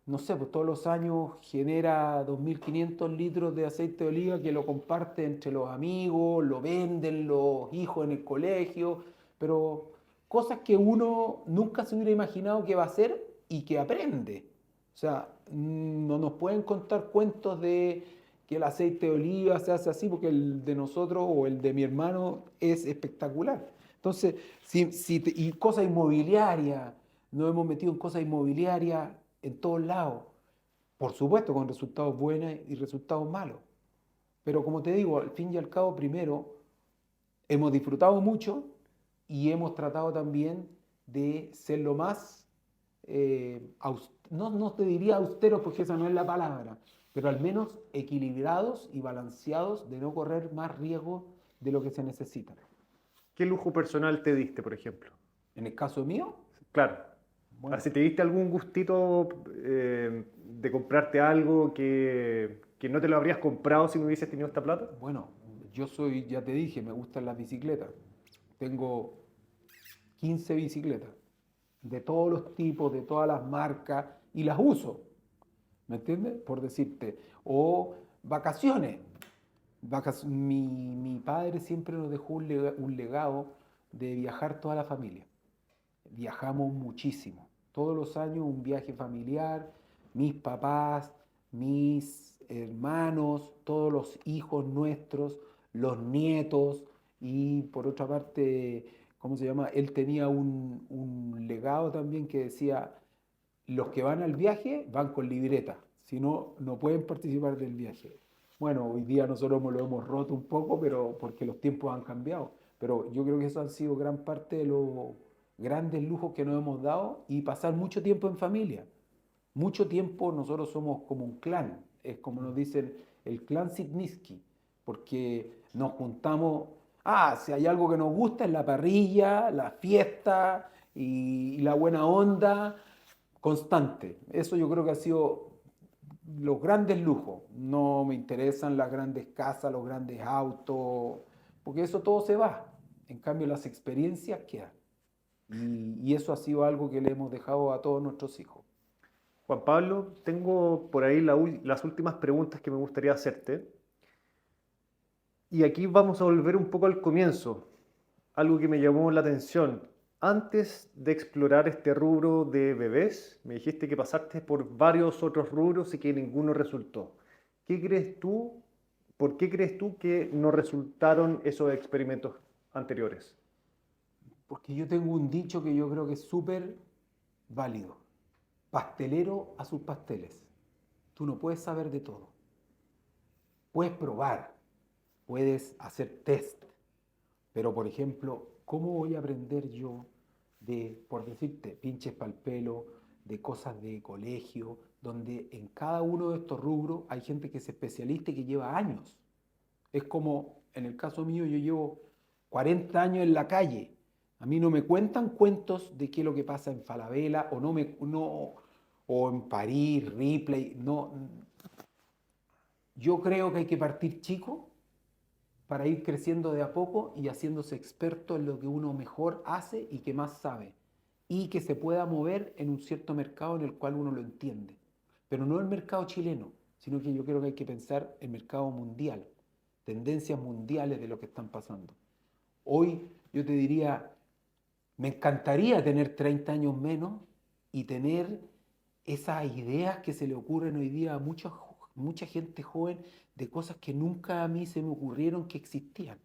no sé, pues todos los años genera 2.500 litros de aceite de oliva que lo comparte entre los amigos, lo venden los hijos en el colegio, pero cosas que uno nunca se hubiera imaginado que va a hacer y que aprende. O sea, no nos pueden contar cuentos de que el aceite de oliva se hace así porque el de nosotros o el de mi hermano es espectacular. Entonces, y cosas inmobiliarias, nos hemos metido en cosas inmobiliarias en todos lados. Por supuesto, con resultados buenos y resultados malos. Pero como te digo, al fin y al cabo, primero, hemos disfrutado mucho y hemos tratado también de ser lo más, no te diría austeros porque esa no es la palabra, pero al menos equilibrados y balanceados de no correr más riesgo de lo que se necesita. ¿Qué lujo personal te diste, por ejemplo? En el caso mío, Claro. bueno, ¿Así te diste algún gustito de comprarte algo que no te lo habrías comprado si no hubieses tenido esta plata? bueno, yo soy, ya te dije, me gustan las bicicletas. Tengo 15 bicicletas de todos los tipos, de todas las marcas y las uso. ¿Me entiendes? Por decirte. O vacaciones. Mi padre siempre nos dejó un legado de viajar toda la familia. Viajamos muchísimo. Todos los años un viaje familiar, mis papás, mis hermanos, todos los hijos nuestros, los nietos y por otra parte, ¿cómo se llama? Él tenía un legado también que decía, los que van al viaje van con libreta, si no, no pueden participar del viaje. Bueno, hoy día nosotros lo hemos roto un poco, pero porque los tiempos han cambiado. Pero yo creo que eso han sido gran parte de los grandes lujos que nos hemos dado y pasar mucho tiempo en familia. Mucho tiempo nosotros somos como un clan, es como nos dicen el clan Sitniski, porque nos juntamos, si hay algo que nos gusta es la parrilla, la fiesta y la buena onda constante. Eso yo creo que ha sido los grandes lujos. No me interesan las grandes casas, los grandes autos, porque eso todo se va. En cambio, las experiencias quedan. Y eso ha sido algo que le hemos dejado a todos nuestros hijos. Juan Pablo, tengo por ahí las últimas preguntas que me gustaría hacerte. Y aquí vamos a volver un poco al comienzo, algo que me llamó la atención. Antes de explorar este rubro de bebés, me dijiste que pasaste por varios otros rubros y que ninguno resultó. ¿Qué crees tú? ¿Por qué crees tú que no resultaron esos experimentos anteriores? Porque yo tengo un dicho que yo creo que es súper válido. Pastelero a sus pasteles. Tú no puedes saber de todo. Puedes probar, puedes hacer test, pero por ejemplo, ¿cómo voy a aprender yo de, por decirte, pinches pal pelo, de cosas de colegio, donde en cada uno de estos rubros hay gente que es especialista y que lleva años? Es como, en el caso mío, yo llevo 40 años en la calle. A mí no me cuentan cuentos de qué es lo que pasa en Falabella o en París, Ripley. No, yo creo que hay que partir chico para ir creciendo de a poco y haciéndose experto en lo que uno mejor hace y que más sabe. Y que se pueda mover en un cierto mercado en el cual uno lo entiende. Pero no el mercado chileno, sino que yo creo que hay que pensar el mercado mundial, tendencias mundiales de lo que están pasando. Hoy yo te diría, me encantaría tener 30 años menos y tener esas ideas que se le ocurren hoy día a mucha gente joven de cosas que nunca a mí se me ocurrieron que existían.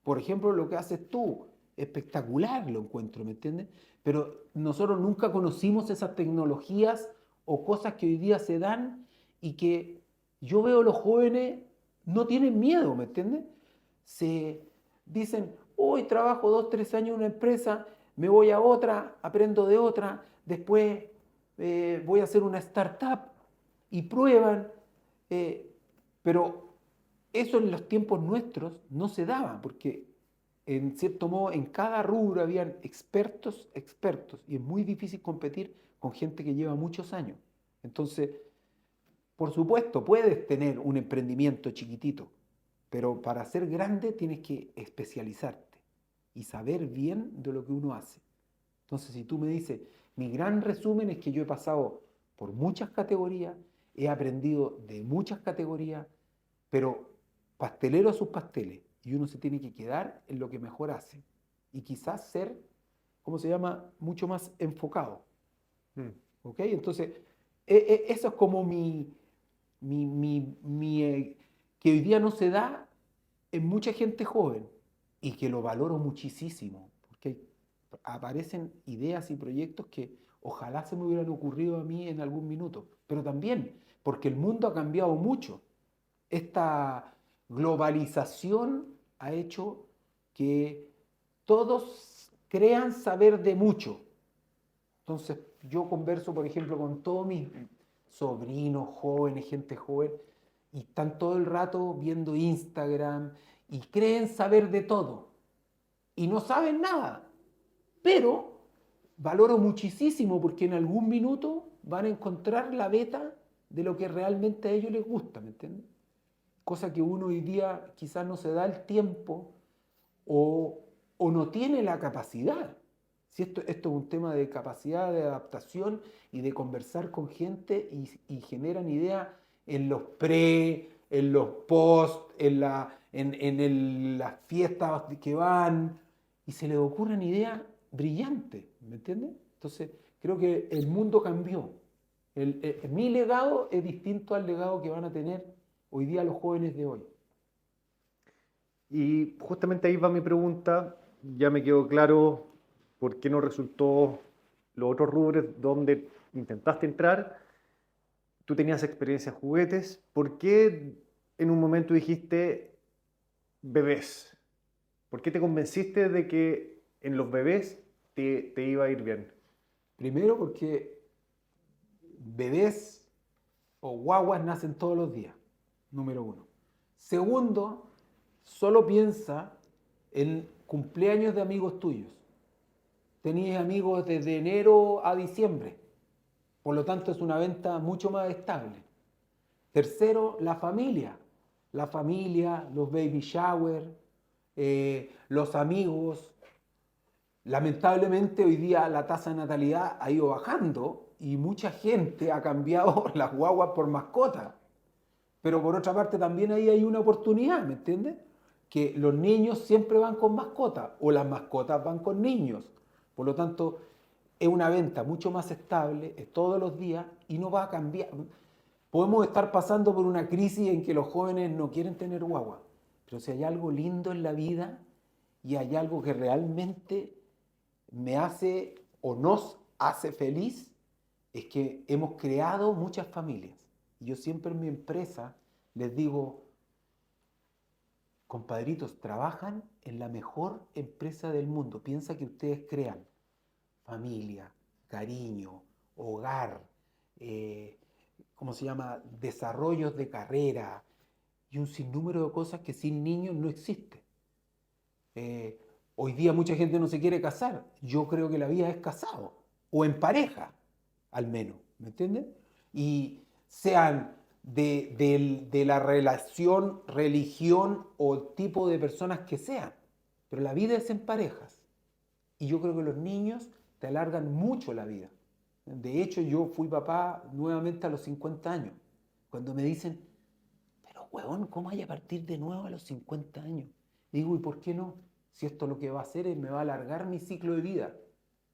Por ejemplo, lo que haces tú, espectacular lo encuentro, ¿me entiendes? Pero nosotros nunca conocimos esas tecnologías o cosas que hoy día se dan y que yo veo los jóvenes no tienen miedo, ¿me entiendes? Se dicen, hoy trabajo 2, 3 años en una empresa, me voy a otra, aprendo de otra, después voy a hacer una startup y prueban, eh, pero eso en los tiempos nuestros no se daba, porque en cierto modo en cada rubro habían expertos, y es muy difícil competir con gente que lleva muchos años. Entonces, por supuesto, puedes tener un emprendimiento chiquitito, pero para ser grande tienes que especializarte y saber bien de lo que uno hace. Entonces, si tú me dices, mi gran resumen es que yo he pasado por muchas categorías, he aprendido de muchas categorías, pero pastelero a sus pasteles, y uno se tiene que quedar en lo que mejor hace y quizás ser, ¿cómo se llama?, mucho más enfocado. Mm. ¿Ok? Entonces, eso es como que hoy día no se da en mucha gente joven y que lo valoro muchísimo, porque aparecen ideas y proyectos que ojalá se me hubieran ocurrido a mí en algún minuto, pero también porque el mundo ha cambiado mucho. Esta globalización ha hecho que todos crean saber de mucho. Entonces, yo converso, por ejemplo, con todos mis sobrinos jóvenes, gente joven, y están todo el rato viendo Instagram y creen saber de todo y no saben nada. Pero valoro muchísimo porque en algún minuto van a encontrar la beta de lo que realmente a ellos les gusta, ¿me entiendes? Cosa que uno hoy día quizás no se da el tiempo o, o no tiene la capacidad. Si esto es un tema de capacidad de adaptación y de conversar con gente y generan ideas en los pre, en los post, las fiestas que van, y se les ocurren ideas brillantes, ¿me entiendes? Entonces, creo que el mundo cambió. Mi legado es distinto al legado que van a tener hoy día los jóvenes de hoy. Y justamente ahí va mi pregunta. Ya me quedó claro por qué no resultó los otros rubros donde intentaste entrar. Tú tenías experiencia en juguetes. ¿Por qué en un momento dijiste bebés? ¿Por qué te convenciste de que en los bebés te iba a ir bien? Primero porque bebés o guaguas nacen todos los días, número uno. Segundo, solo piensa en cumpleaños de amigos tuyos. Tenías amigos desde enero a diciembre, por lo tanto es una venta mucho más estable. Tercero, la familia. La familia, los baby shower, los amigos. Lamentablemente hoy día la tasa de natalidad ha ido bajando y mucha gente ha cambiado las guaguas por mascotas. Pero por otra parte también ahí hay una oportunidad, ¿me entiendes? Que los niños siempre van con mascotas o las mascotas van con niños. Por lo tanto, es una venta mucho más estable, es todos los días y no va a cambiar. Podemos estar pasando por una crisis en que los jóvenes no quieren tener guagua, pero si hay algo lindo en la vida y hay algo que realmente me hace o nos hace feliz, es que hemos creado muchas familias. Y yo siempre en mi empresa les digo, compadritos, trabajan en la mejor empresa del mundo. Piensa que ustedes crean familia, cariño, hogar, eh, ¿cómo se llama? Desarrollos de carrera y un sinnúmero de cosas que sin niños no existe. Eh, Hoy día mucha gente no se quiere casar. Yo creo que la vida es casado o en pareja, al menos, ¿me entienden? Y sean de la relación, religión o tipo de personas que sean. Pero la vida es en parejas. Y yo creo que los niños te alargan mucho la vida. De hecho, yo fui papá nuevamente a los 50 años. Cuando me dicen, pero huevón, ¿cómo hay a partir de nuevo a los 50 años? Digo, ¿y por qué no? Si esto lo que va a hacer es me va a alargar mi ciclo de vida.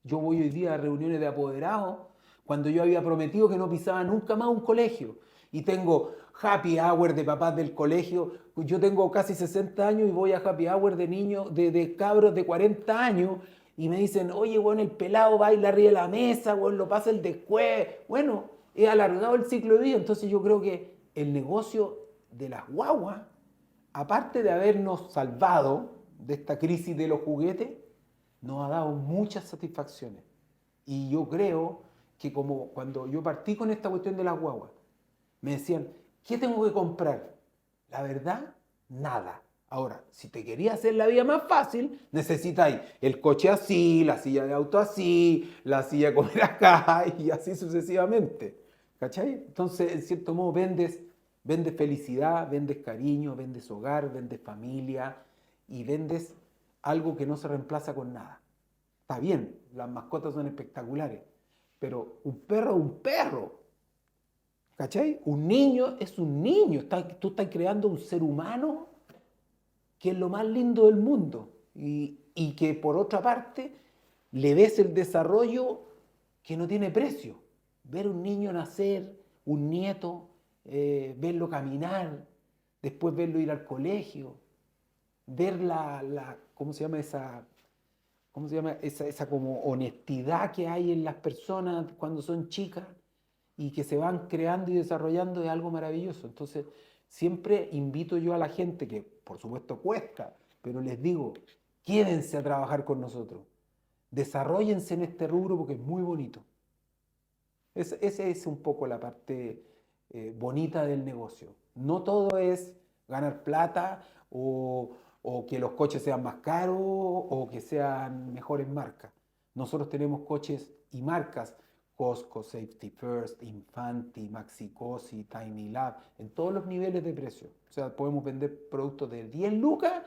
Yo voy hoy día a reuniones de apoderados cuando yo había prometido que no pisaba nunca más un colegio. Y tengo happy hour de papás del colegio. Yo tengo casi 60 años y voy a happy hour de niños, de cabros de 40 años. Y me dicen, oye, bueno, el pelado baila arriba de la mesa, bueno, lo pasa el después. Bueno, he alargado el ciclo de vida. Entonces yo creo que el negocio de las guaguas, aparte de habernos salvado de esta crisis de los juguetes, nos ha dado muchas satisfacciones. Y yo creo que como cuando yo partí con esta cuestión de las guaguas, me decían, ¿qué tengo que comprar? La verdad, nada. Ahora, si te quería hacer la vida más fácil, necesitáis el coche así, la silla de auto así, la silla de comer acá y así sucesivamente. ¿Cachai? Entonces, en cierto modo, vendes felicidad, vendes cariño, vendes hogar, vendes familia y vendes algo que no se reemplaza con nada. Está bien, las mascotas son espectaculares, pero un perro es un perro. ¿Cachai? Un niño es un niño. Tú estás creando un ser humano que es lo más lindo del mundo. Y que por otra parte le ves el desarrollo que no tiene precio. Ver un niño nacer, un nieto, verlo caminar, después verlo ir al colegio, ver ¿cómo se llama esa? ¿Cómo se llama? Esa como honestidad que hay en las personas cuando son chicas y que se van creando y desarrollando es algo maravilloso. Entonces, siempre invito yo a la gente, que por supuesto cuesta, pero les digo, quédense a trabajar con nosotros, desarrollense en este rubro porque es muy bonito. Esa es un poco la parte bonita del negocio. No todo es ganar plata o que los coches sean más caros o que sean mejores marcas. Nosotros tenemos coches y marcas Costco, Safety First, Infanti, Maxi Cosi, Tiny Lab, en todos los niveles de precio. O sea, podemos vender productos de 10 lucas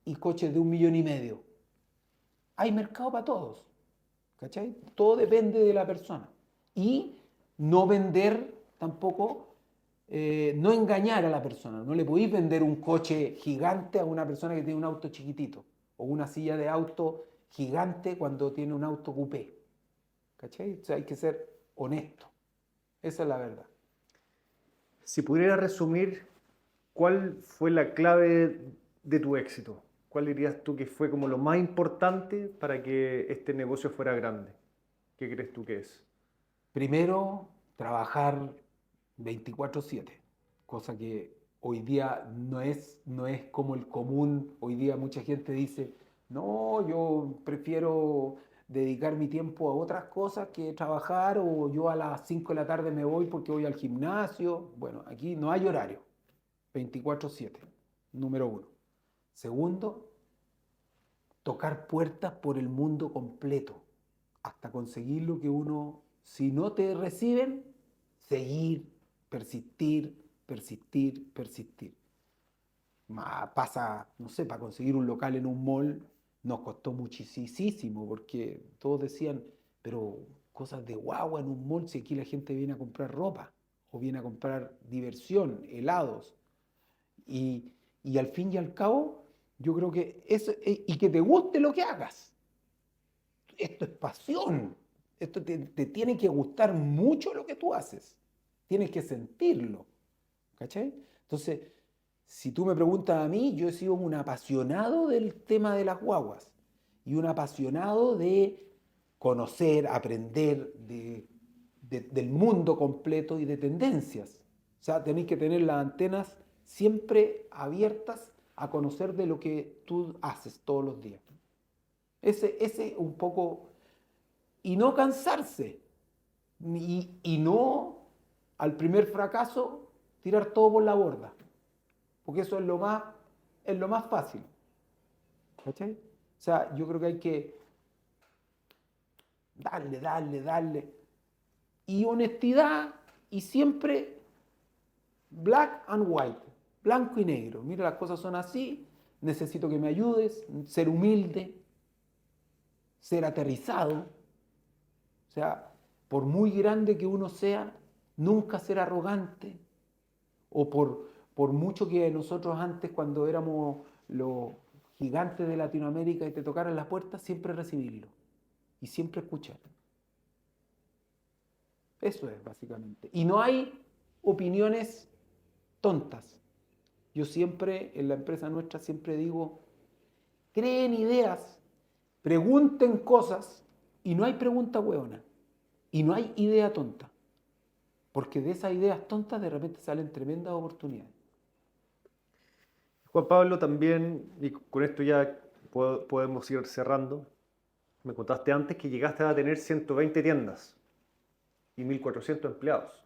y coches de 1,5 millones. Hay mercado para todos. ¿Cachai? Todo depende de la persona. Y no vender tampoco, no engañar a la persona. No le podéis vender un coche gigante a una persona que tiene un auto chiquitito o una silla de auto gigante cuando tiene un auto coupé. ¿Cachai? O sea, hay que ser honesto. Esa es la verdad. Si pudiera resumir, ¿cuál fue la clave de tu éxito? ¿Cuál dirías tú que fue como lo más importante para que este negocio fuera grande? ¿Qué crees tú que es? Primero, trabajar 24/7, cosa que hoy día no es como el común. Hoy día mucha gente dice, no, yo prefiero dedicar mi tiempo a otras cosas que trabajar, o yo a las 5 de la tarde me voy porque voy al gimnasio. Bueno, aquí no hay horario, 24/7, número uno. Segundo, tocar puertas por el mundo completo hasta conseguir lo que uno, si no te reciben, seguir, persistir, persistir, persistir. Pasa, no sé, para conseguir un local en un mall, nos costó muchísimo porque todos decían, pero cosas de guagua en un mall si aquí la gente viene a comprar ropa o viene a comprar diversión, helados. Y, y al fin y al cabo, yo creo que eso, y que te guste lo que hagas. Esto es pasión. Esto te tiene que gustar mucho lo que tú haces. Tienes que sentirlo. ¿Cachai? Entonces, si tú me preguntas a mí, yo he sido un apasionado del tema de las guaguas y un apasionado de conocer, aprender del mundo completo y de tendencias. O sea, tenéis que tener las antenas siempre abiertas a conocer de lo que tú haces todos los días. Ese un poco, y no cansarse, y no al primer fracaso tirar todo por la borda, porque eso es lo más fácil. ¿Cachai? O sea, yo creo que hay que darle. Y honestidad y siempre black and white, blanco y negro. Mira, las cosas son así, necesito que me ayudes, ser humilde, ser aterrizado. O sea, por muy grande que uno sea, nunca ser arrogante. O por mucho que nosotros antes, cuando éramos los gigantes de Latinoamérica y te tocaran las puertas, siempre recibirlo y siempre escuchar. Eso es básicamente. Y no hay opiniones tontas. Yo siempre, en la empresa nuestra, siempre digo, creen ideas, pregunten cosas y no hay pregunta hueona. Y no hay idea tonta. Porque de esas ideas tontas de repente salen tremendas oportunidades. Juan Pablo, también, y con esto ya podemos ir cerrando, me contaste antes que llegaste a tener 120 tiendas y 1.400 empleados.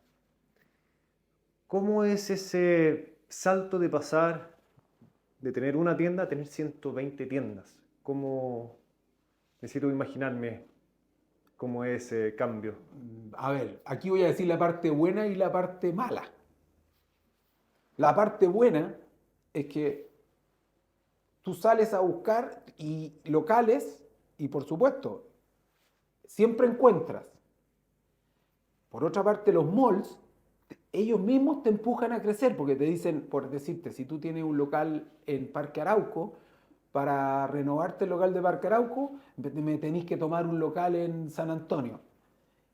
¿Cómo es ese salto de pasar de tener una tienda a tener 120 tiendas? ¿Cómo necesito imaginarme cómo es ese cambio? A ver, aquí voy a decir la parte buena y la parte mala. La parte buena es que tú sales a buscar y locales y por supuesto, siempre encuentras. Por otra parte, los malls, ellos mismos te empujan a crecer porque te dicen, por decirte, si tú tienes un local en Parque Arauco, para renovarte el local de Parque Arauco, me tenéis que tomar un local en San Antonio.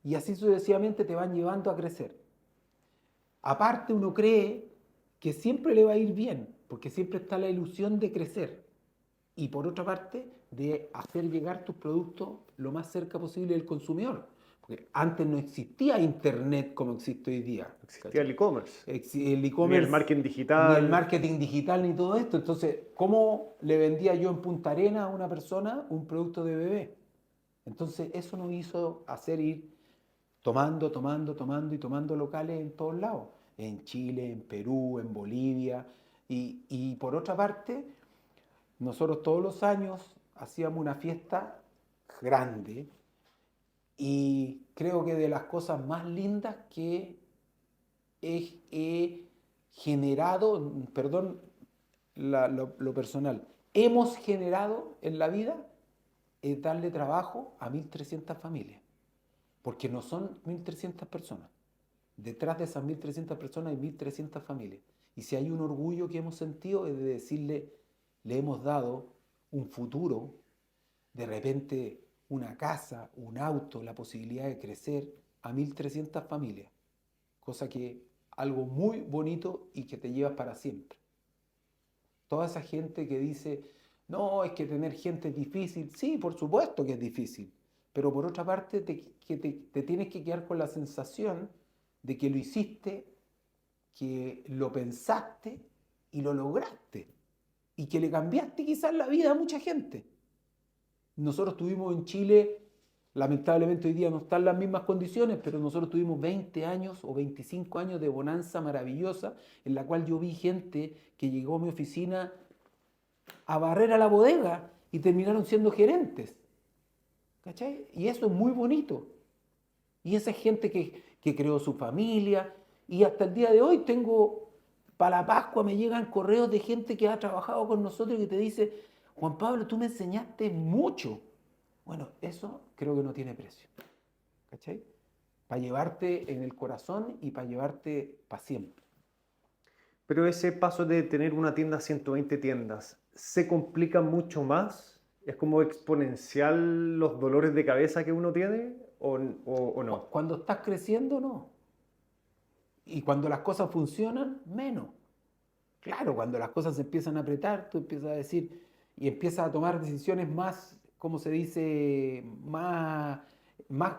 Y así sucesivamente te van llevando a crecer. Aparte, uno cree que siempre le va a ir bien, porque siempre está la ilusión de crecer. Y por otra parte, de hacer llegar tus productos lo más cerca posible del consumidor. Porque antes no existía Internet como existe hoy día. Existía el e-commerce, El ni el e-commerce, marketing ni el digital. marketing digital, ni todo esto. Entonces, ¿cómo le vendía yo en Punta Arenas a una persona un producto de bebé? Entonces, eso nos hizo hacer ir tomando locales en todos lados. En Chile, en Perú, en Bolivia. Y por otra parte, nosotros todos los años hacíamos una fiesta grande y creo que de las cosas más lindas que he generado, perdón lo personal, hemos generado en la vida es darle trabajo a 1.300 familias, porque no son 1.300 personas. Detrás de esas 1.300 personas hay 1.300 familias. Y si hay un orgullo que hemos sentido es de decirle, le hemos dado un futuro, de repente una casa, un auto, la posibilidad de crecer a 1.300 familias. Cosa que algo muy bonito y que te llevas para siempre. Toda esa gente que dice, no, es que tener gente es difícil. Sí, por supuesto que es difícil. Pero por otra parte, te tienes que quedar con la sensación de que lo hiciste, que lo pensaste y lo lograste. Y que le cambiaste quizás la vida a mucha gente. Nosotros tuvimos en Chile, lamentablemente hoy día no están las mismas condiciones, pero nosotros tuvimos 20 años o 25 años de bonanza maravillosa en la cual yo vi gente que llegó a mi oficina a barrer a la bodega y terminaron siendo gerentes. ¿Cachai? Y eso es muy bonito. Y esa es gente que creó su familia. Y hasta el día de hoy tengo, para la Pascua me llegan correos de gente que ha trabajado con nosotros y que te dice, Juan Pablo, tú me enseñaste mucho. Bueno, eso creo que no tiene precio. ¿Cachai? Para llevarte en el corazón y para llevarte para siempre. Pero ese paso de tener una tienda a 120 tiendas, ¿se complica mucho más? ¿Es como exponencial los dolores de cabeza que uno tiene o no? Cuando estás creciendo, no. Y cuando las cosas funcionan, menos. Claro, cuando las cosas se empiezan a apretar, tú empiezas a decir y empiezas a tomar decisiones más, ¿cómo se dice?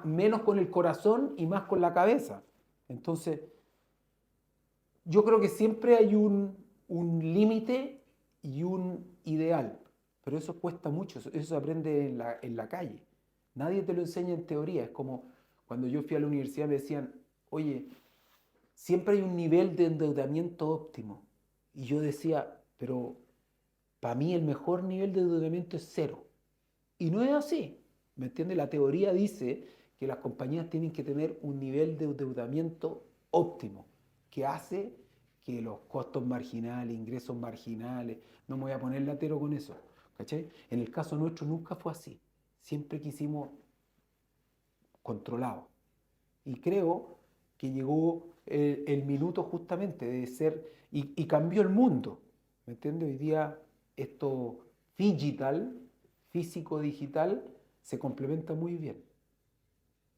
Menos con el corazón y más con la cabeza. Entonces, yo creo que siempre hay un límite y un ideal, pero eso cuesta mucho, eso se aprende en la calle. Nadie te lo enseña en teoría. Es como cuando yo fui a la universidad me decían, oye, siempre hay un nivel de endeudamiento óptimo. Y yo decía, pero para mí el mejor nivel de endeudamiento es cero. Y no es así. ¿Me entiendes? La teoría dice que las compañías tienen que tener un nivel de endeudamiento óptimo, que hace que los costos marginales, ingresos marginales, no me voy a poner latero con eso, ¿cachai? En el caso nuestro nunca fue así. Siempre quisimos controlado. Y creo que llegó el minuto justamente de ser, y cambió el mundo, ¿me entiendes? Hoy día esto digital, físico-digital, se complementa muy bien.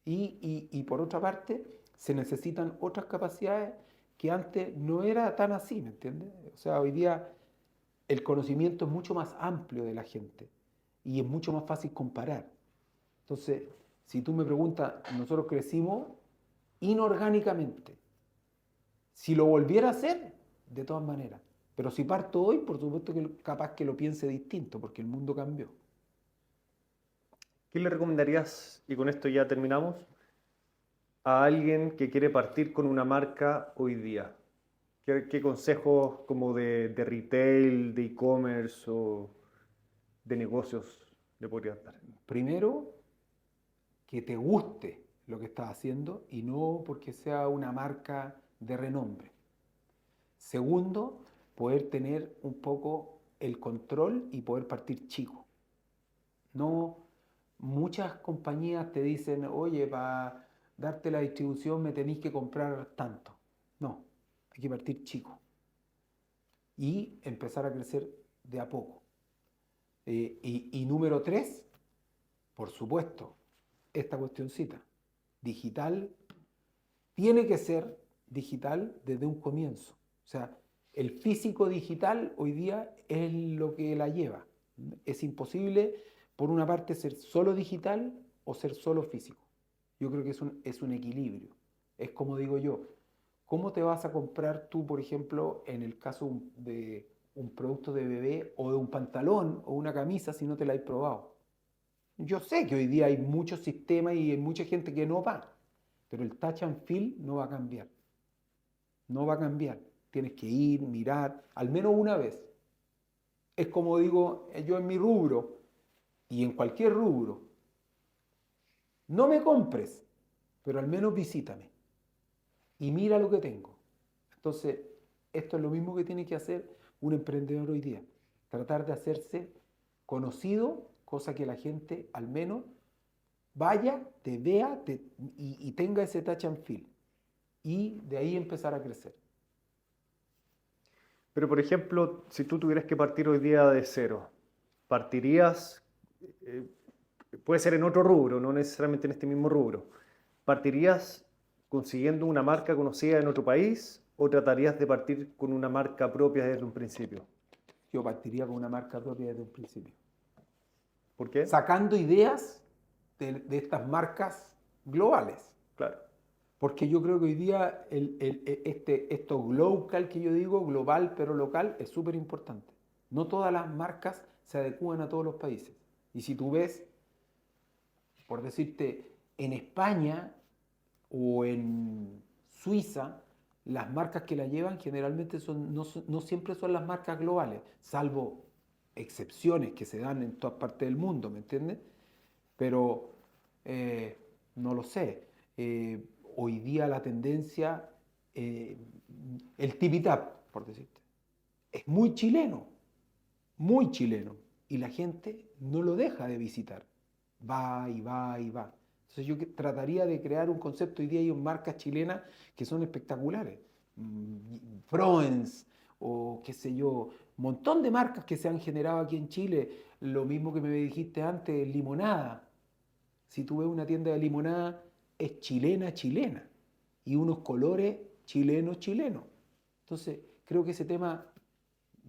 Y por otra parte, se necesitan otras capacidades que antes no era tan así, ¿me entiendes? O sea, hoy día el conocimiento es mucho más amplio de la gente y es mucho más fácil comparar. Entonces, si tú me preguntas, nosotros crecimos inorgánicamente. Si lo volviera a hacer, de todas maneras. Pero si parto hoy, por supuesto que capaz que lo piense distinto, porque el mundo cambió. ¿Qué le recomendarías, y con esto ya terminamos, a alguien que quiere partir con una marca hoy día? ¿Qué consejos como de retail, de e-commerce o de negocios le podrías dar? Primero, que te guste lo que estás haciendo y no porque sea una marca de renombre. Segundo, poder tener un poco el control y poder partir chico. No, muchas compañías te dicen, oye, para darte la distribución me tenéis que comprar tanto. No, hay que partir chico y empezar a crecer de a poco. Y número tres, por supuesto, esta cuestioncita, digital, tiene que ser digital desde un comienzo. O sea, el físico digital hoy día es lo que la lleva. Es imposible, por una parte, ser solo digital o ser solo físico. Yo creo que es un equilibrio. Es como digo yo, ¿cómo te vas a comprar tú, por ejemplo, en el caso de un producto de bebé o de un pantalón o una camisa si no te la has probado? Yo sé que hoy día hay muchos sistemas y hay mucha gente que no va, pero el touch and feel no va a cambiar. No va a cambiar. Tienes que ir, mirar, al menos una vez. Es como digo yo en mi rubro y en cualquier rubro. No me compres, pero al menos visítame y mira lo que tengo. Entonces, esto es lo mismo que tiene que hacer un emprendedor hoy día. Tratar de hacerse conocido, cosa que la gente al menos vaya, te vea y tenga ese touch and feel. Y de ahí empezar a crecer. Pero, por ejemplo, si tú tuvieras que partir hoy día de cero, partirías, eh, puede ser en otro rubro, no necesariamente en este mismo rubro, ¿partirías consiguiendo una marca conocida en otro país o tratarías de partir con una marca propia desde un principio? Yo partiría con una marca propia desde un principio. ¿Por qué? Sacando ideas de estas marcas globales. Claro. Porque yo creo que hoy día esto local que yo digo, global pero local, es súper importante. No todas las marcas se adecúan a todos los países. Y si tú ves, por decirte, en España o en Suiza, las marcas que la llevan generalmente no siempre son las marcas globales, salvo excepciones que se dan en todas partes del mundo, ¿me entiendes? Pero eh, no lo sé. Hoy día la tendencia, eh, el tip-tap, por decirte, es muy chileno, muy chileno. y la gente no lo deja de visitar. Va y va y va. Entonces yo trataría de crear un concepto. Hoy día hay marcas chilenas que son espectaculares. Froens o qué sé yo, un montón de marcas que se han generado aquí en Chile. Lo mismo que me dijiste antes, limonada. Si tú ves una tienda de limonada, es chilena, chilena. Y unos colores chilenos, chilenos. Entonces, creo que ese tema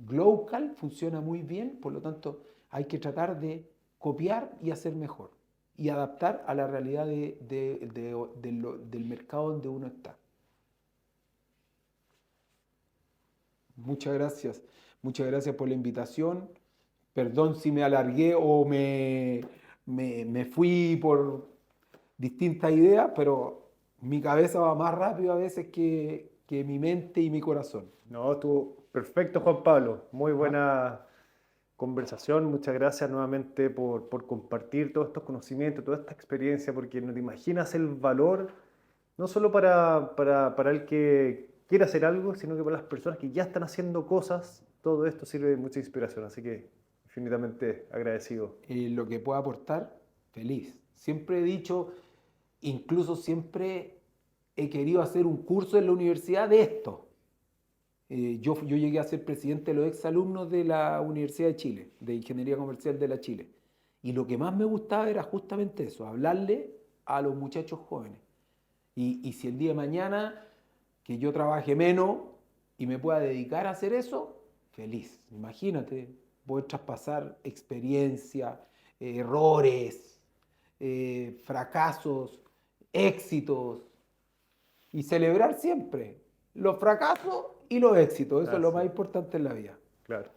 local funciona muy bien, por lo tanto, hay que tratar de copiar y hacer mejor. Y adaptar a la realidad del mercado donde uno está. Muchas gracias. Muchas gracias por la invitación. Perdón si me alargué o me fui por distintas ideas, pero mi cabeza va más rápido a veces que mi mente y mi corazón. No, estuvo perfecto, Juan Pablo. Muy ¿Ah? buena conversación. Muchas gracias nuevamente por compartir todos estos conocimientos, toda esta experiencia, porque no te imaginas el valor, no solo para el que quiere hacer algo, sino que para las personas que ya están haciendo cosas. Todo esto sirve de mucha inspiración, así que infinitamente agradecido. Lo que pueda aportar, feliz. Siempre he dicho, incluso siempre he querido hacer un curso en la universidad de esto. Yo llegué a ser presidente de los exalumnos de la Universidad de Chile, de Ingeniería Comercial de la Chile. Y lo que más me gustaba era justamente eso, hablarle a los muchachos jóvenes. Y si el día de mañana que yo trabaje menos y me pueda dedicar a hacer eso, feliz. Imagínate, poder traspasar experiencia, errores, fracasos, éxitos y celebrar siempre los fracasos y los éxitos. Eso es lo más Gracias. importante en la vida. Claro.